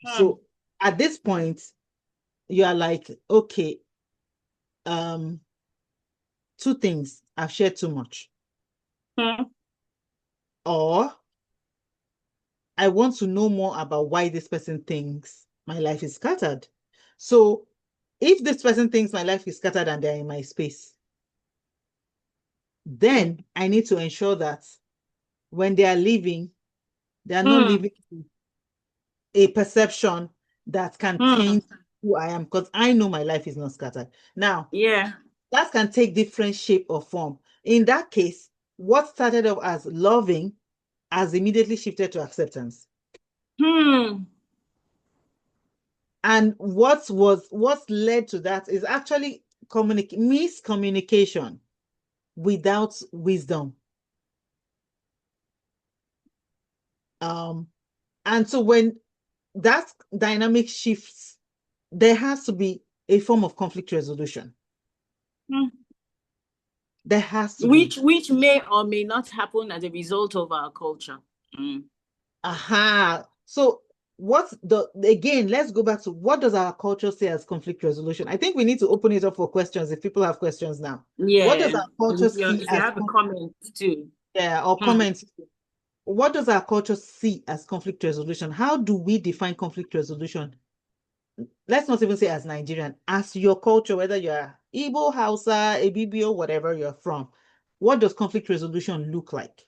Hmm. So at this point, you are like, okay, two things, I've shared too much. Hmm. Or I want to know more about why this person thinks my life is scattered. So if this person thinks my life is scattered and they're in my space, then I need to ensure that when they are leaving, they are not Hmm. leaving a perception that can Hmm. taint who I am, because I know my life is not scattered. Now, Yeah. that can take different shape or form. In that case, what started off as loving has immediately shifted to acceptance. Hmm. And what led to that is actually miscommunication without wisdom. And so when that dynamic shifts, there has to be a form of conflict resolution. Hmm. There has to be. Which may or may not happen as a result of our culture. Hmm. Aha. So again, let's go back to what does our culture say as conflict resolution? I think we need to open it up for questions if people have questions now. What does Yeah. our culture see If you as have a comment too. or Hmm. comments? What does our culture see as conflict resolution? How do we define conflict resolution? Let's not even say as Nigerian, as your culture, whether you're Igbo, Hausa, Ibibio, whatever you're from. What does conflict resolution look like?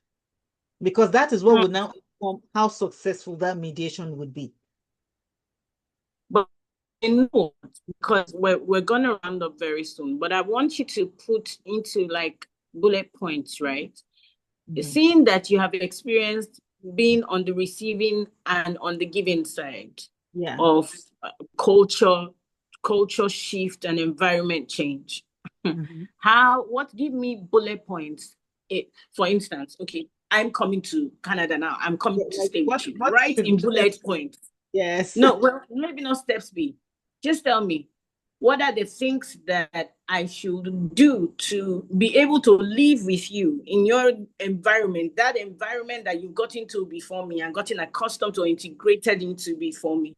Because that is what Hmm. will now inform how successful that mediation would be. But you know, because we're gonna round up very soon, but I want you to put into like bullet points, right? Mhm. Seeing that you have experienced being on the receiving and on the giving side Yeah. of culture, culture shift and environment change. Mhm. What give me bullet points? For instance, okay, I'm coming to Canada now. I'm coming Yeah, to like stay with what you. what Write should in the steps bullet be? points. Yes. No, well, maybe not steps B. Just tell me, what are the things that I should do to be able to live with you in your environment, that environment that you've got into before me and gotten accustomed to, integrated into before me?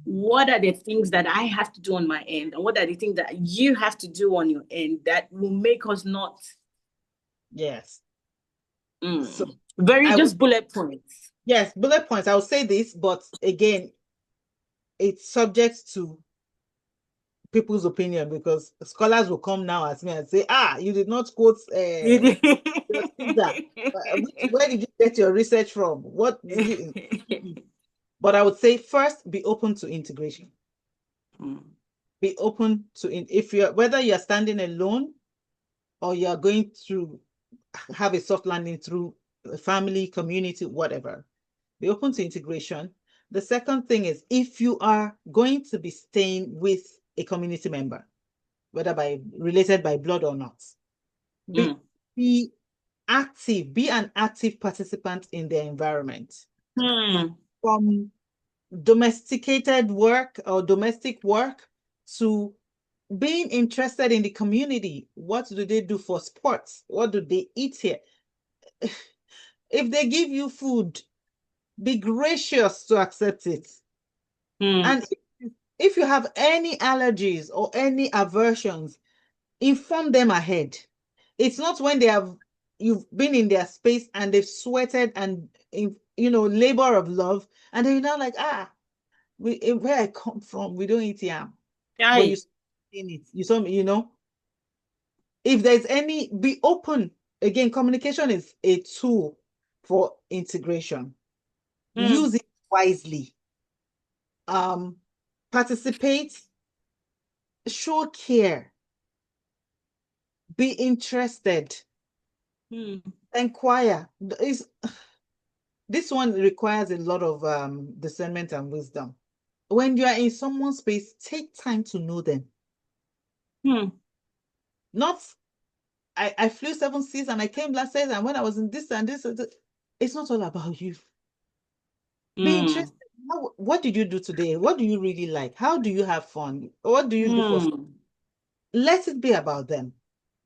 What are the things that I have to do on my end? And what are the things that you have to do on your end that will make us not Yes. So very I would just bullet points? yes, bullet points. I will say this, but again, it's subject to people's opinion because scholars will come now at me and say, you did not quote your Caesar. Where did you get your research from? What did you? But I would say first, be open to integration. Be open to if you're whether you're standing alone or you're going to have a soft landing through a family, community, whatever. Be open to integration. The second thing is if you are going to be staying with a community member, whether related by blood or not, be, Mm. be active, be an active participant in their environment. Mm. From domesticated work or domestic work to being interested in the community. What do they do for sports? What do they eat here? If they give you food, be gracious to accept it. Mm. And if you have any allergies or any aversions, inform them ahead. It's not when you've been in their space and they've sweated and labor of love, and then you're now like, where I come from, we don't eat yam. But you Aye. in it. You saw me, if there's be open. Again, communication is a tool for integration. Mm. Use it wisely. Participate, show care, be interested, Mm. inquire. This one requires a lot of discernment and wisdom. When you are in someone's space, take time to know them. Mm. Not, I flew 7 seas and I came last season, and when I was in this and this, it's not all about you. Be Mm. interested. What did you do today? What do you really like? How do you have fun? What do you do for fun? Mm. Let it be about them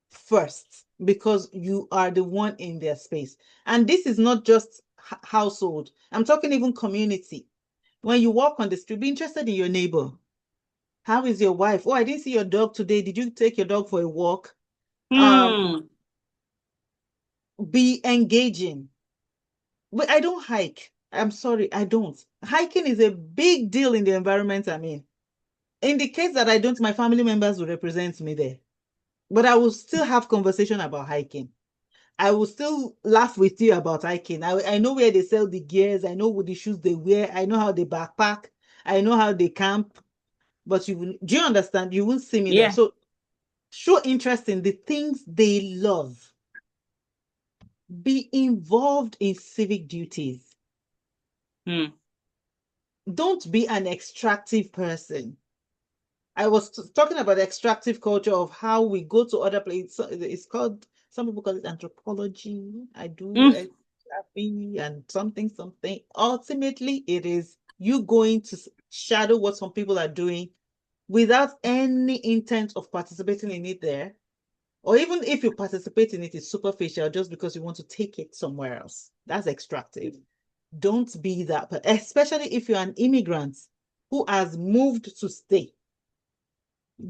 first, because you are the one in their space. And this is not just household. I'm talking even community. When you walk on the street, be interested in your neighbor. How is your wife? Oh, I didn't see your dog today. Did you take your dog for a walk? Hmm. Be engaging. But I don't hike. I'm sorry, I don't. Hiking is a big deal in the environment I'm in. In the case that I don't, my family members will represent me there. But I will still have conversation about hiking. I will still laugh with you about hiking. I know where they sell the gears. I know what the shoes they wear. I know how they backpack. I know how they camp. But do you understand? You won't see me there. Yeah. So show interest in the things they love. Be involved in civic duties. Hmm. Don't be an extractive person. I was talking about the extractive culture of how we go to other places. It's called, some people call it anthropology. I do Hmm. ethnography and something, something. Ultimately, it is you going to shadow what some people are doing without any intent of participating in it there. Or even if you participate in it, it's superficial just because you want to take it somewhere else. That's extractive. Don't be that, but especially if you're an immigrant who has moved to stay,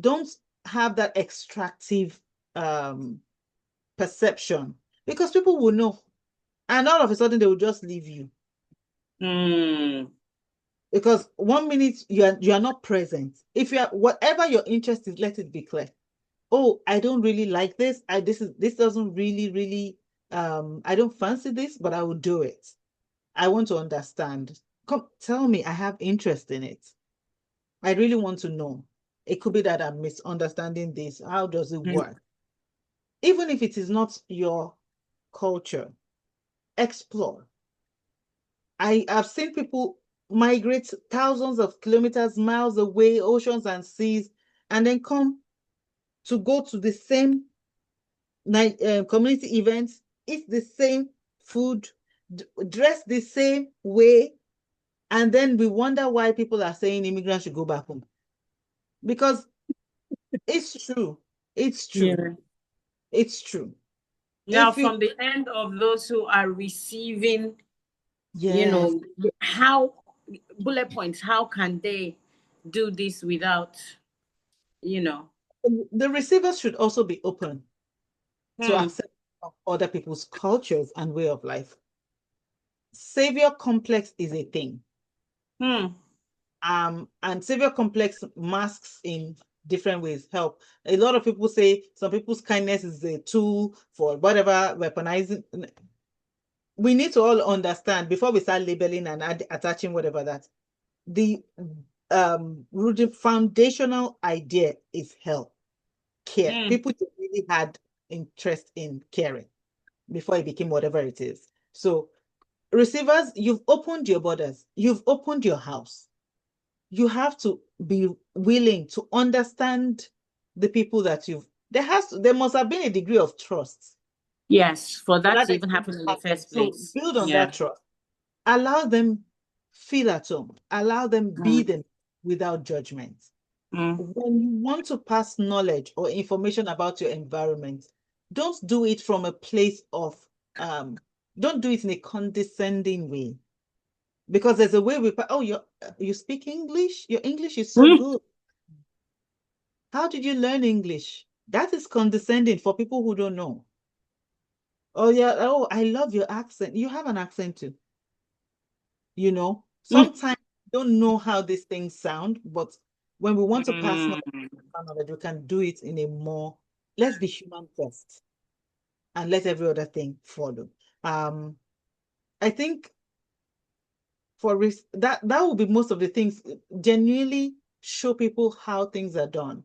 don't have that extractive perception, because people will know, and all of a sudden they will just leave you Hmm. because 1 minute you are not present. If you are, whatever your interest is, let it be clear. Oh, I don't really like this. This doesn't really I don't fancy this, but I will do it. I want to understand. Come tell me, I have interest in it. I really want to know. It could be that I'm misunderstanding this. How does it Hmm. work? Even if it is not your culture, explore. I have seen people migrate thousands of kilometers, miles away, oceans and seas, and then come to go to the same community events, eat the same food, dress the same way, and then we wonder why people are saying immigrants should go back home. Because it's true. It's true. Yeah. It's true. Now, If you, from the end of those who are receiving, you yes, know, how bullet points, how can they do this without, you know? the receivers should also be open to Hmm. accept other people's cultures and way of life. Savior complex is a thing. Hmm. And savior complex masks in different ways help. A lot of people say some people's kindness is a tool for whatever weaponizing. We need to all understand before we start labeling and attaching whatever that the rooted foundational idea is help, care. Hmm. People really had interest in caring before it became whatever it is. So receivers, you've opened your borders, you've opened your house. You have to be willing to understand the people that there must have been a degree of trust Yes, for for that that to even exchange happen to in the happen. first So place. build on Yeah. that trust. Allow them feel at home. Allow them be Mm. them without judgment. Mm. When you want to pass knowledge or information about your environment, don't do it from a place of don't do it in a condescending way. Because there's a way oh, you speak English? Your English is so Mm. good. How did you learn English? That is condescending for people who don't know. Oh yeah, oh, I love your accent. You have an accent too. Mm. Sometimes we don't know how these things sound, but when we want to pass Mm. knowledge, we can do it in a more, let's be human first and let every other thing follow. I think that will be most of the things. Genuinely show people how things are done.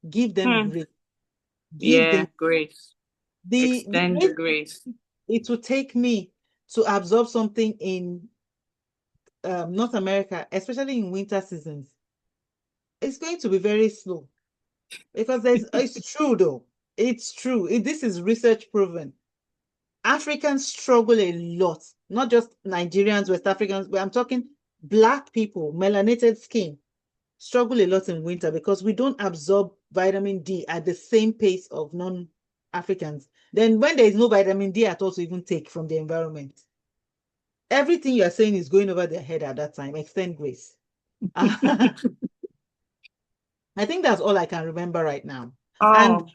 Give them Mm. grace. Give Yeah, them grace. the Extend the grace grace. it will take me to absorb something in North America, especially in winter seasons. It's going to be very slow because it's true though. It's true. This is research proven. Africans struggle a lot, not just Nigerians, West Africans, but I'm talking Black people, melanated skin, struggle a lot in winter because we don't absorb vitamin D at the same pace of non-Africans. Then when there is no vitamin D at all to even take from the environment, everything you're saying is going over their head at that time. Extend grace. I think that's all I can remember right now. And Oh,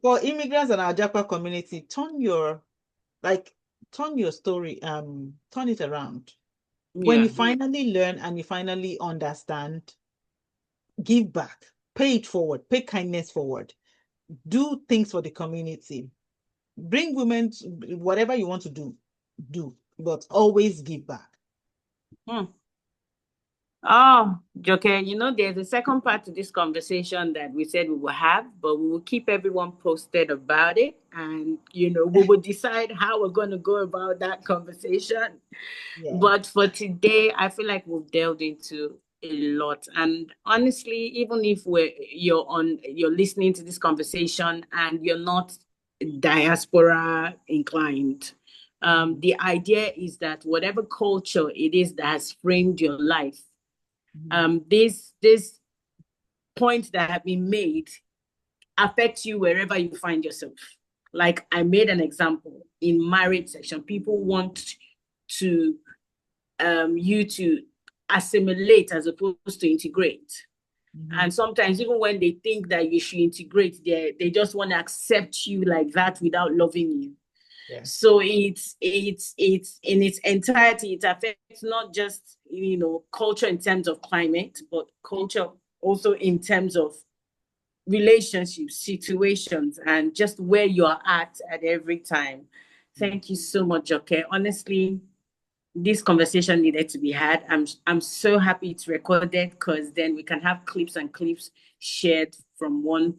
for immigrants and our Japa community, turn your story, turn it around. When yeah. you finally learn and you finally understand, give back, pay it forward, pay kindness forward, do things for the community, bring women, whatever you want to do, but always give back. Hmm. Oh, Joke, there's a second part to this conversation that we said we will have, but we will keep everyone posted about it. And, we will decide how we're going to go about that conversation. Yeah. But for today, I feel like we've delved into a lot. And honestly, even if you're listening to this conversation and you're not diaspora inclined, the idea is that whatever culture it is that has framed your life, this points that have been made affect you wherever you find yourself. Like I made an example in marriage section. People want to you to assimilate as opposed to integrate. And sometimes even when they think that you should integrate, they just want to accept you like that without loving you. Yeah. So it's in its entirety, it affects not just culture in terms of climate, but culture also in terms of relationships, situations, and just where you are at every time. Thank you so much, Joke. Honestly, this conversation needed to be had. I'm so happy it's recorded because then we can have clips and clips shared from one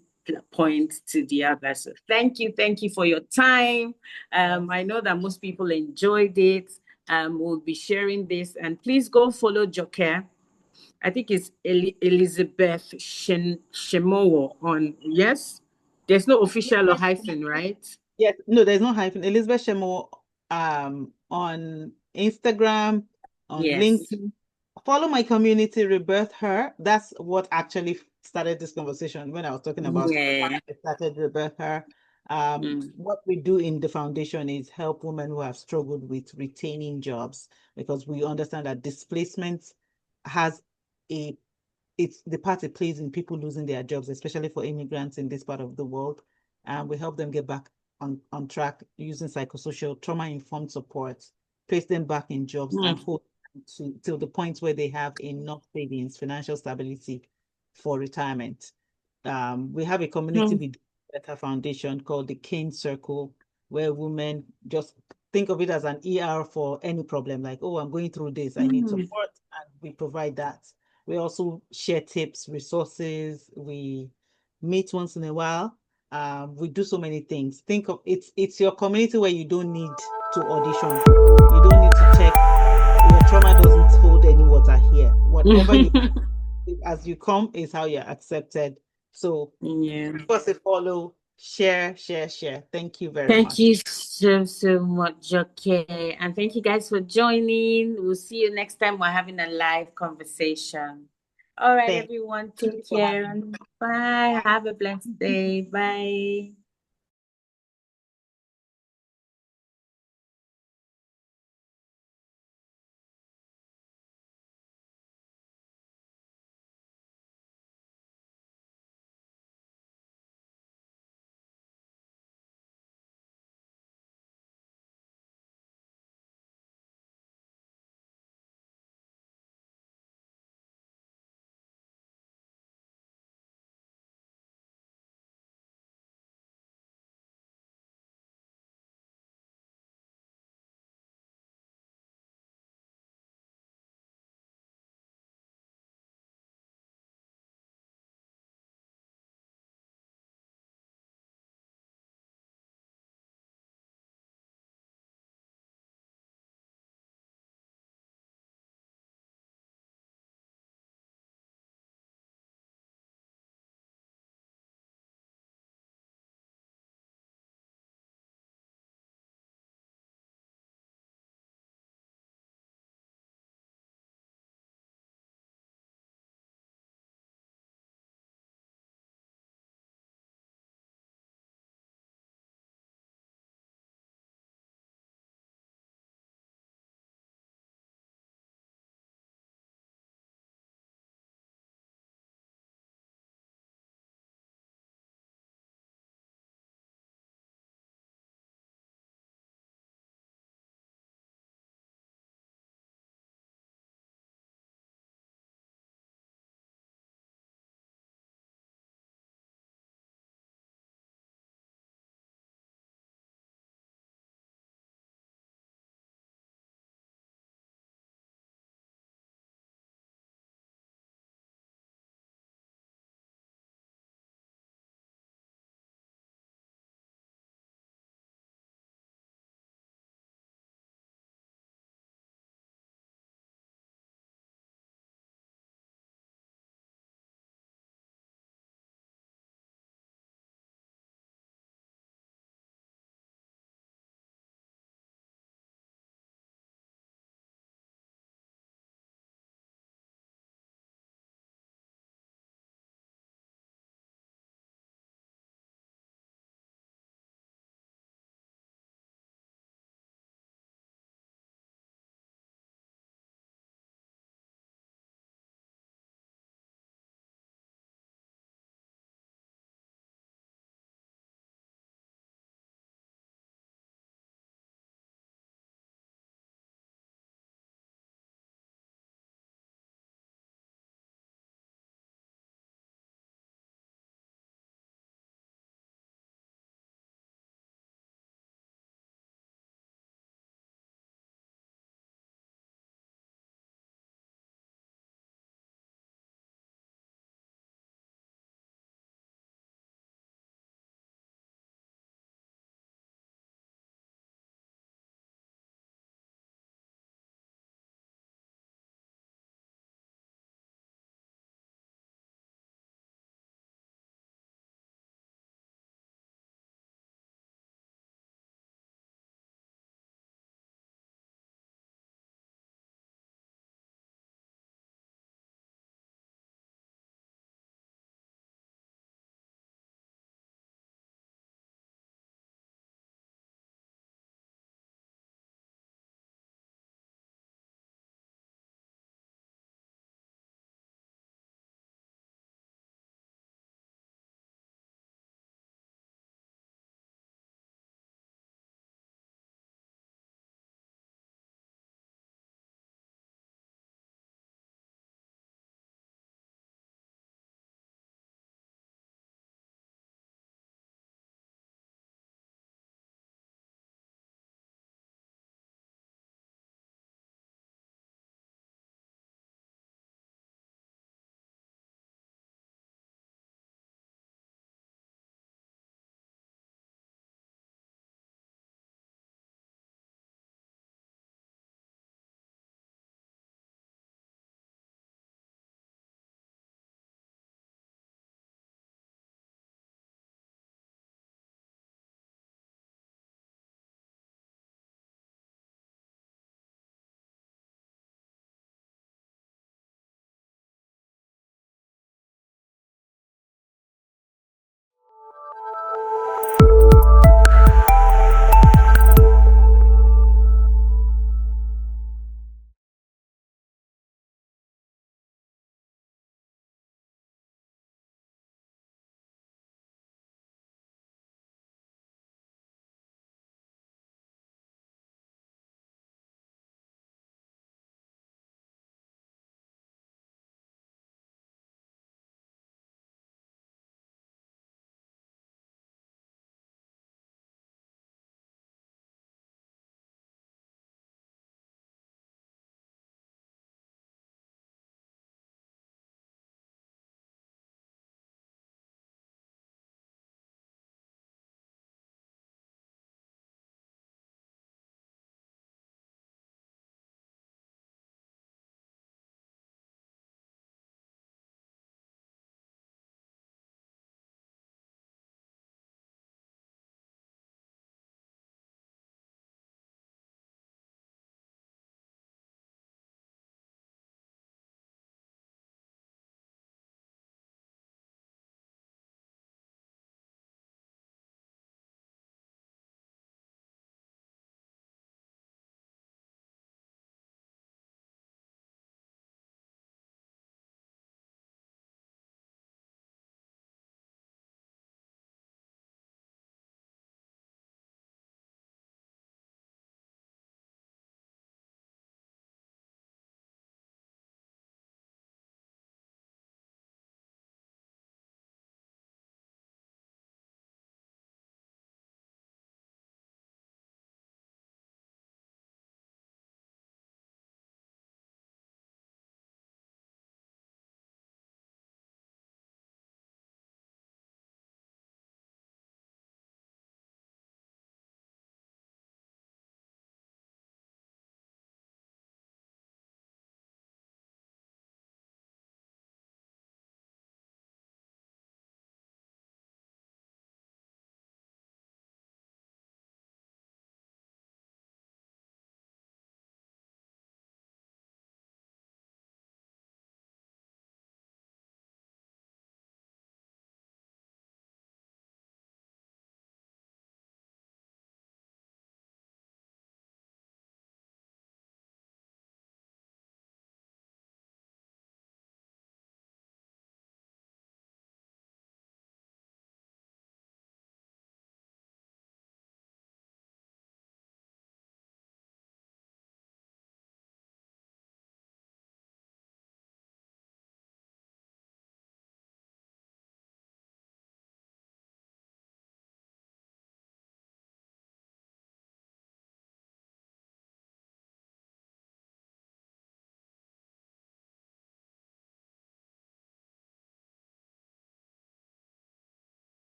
point to the other. So thank you for your time. I know that most people enjoyed it. We'll be sharing this, and please go follow Joker. I think it's Elizabeth Shemowo on. Yes, there's no official or hyphen, right? Yes, no, there's no hyphen. Elizabeth Shemo, on Instagram, on Yes. LinkedIn. Follow my community, Rebirth Her. That's what actually started this conversation when I was talking about Yeah. I started Rebirth Her. Mm. What we do in the foundation is help women who have struggled with retaining jobs because we understand that displacement has a it's the part it plays in people losing their jobs, especially for immigrants in this part of the world. And we help them get back on track using psychosocial trauma-informed support, place them back in jobs and Mm. hold till the point where they have enough savings, financial stability for retirement. We have a community Mm. with Better Foundation called the Cane Circle, where women just think of it as an ER for any problem, like, oh, I'm going through this, I need Mm. support, and we provide that. We also share tips, resources. We meet once in a while. We do so many things. Think of it's your community where you don't need to audition. You don't need to check. Your trauma doesn't hold any water here. Whatever you as you come is how you're accepted. So Yeah. give us a follow, share, share, share. Thank you very Thank much. you so much, okay. And thank you guys for joining. We'll see you next time we're having a live conversation. All right, Thank everyone, you take for care having me. and bye. Have a blessed day. Bye.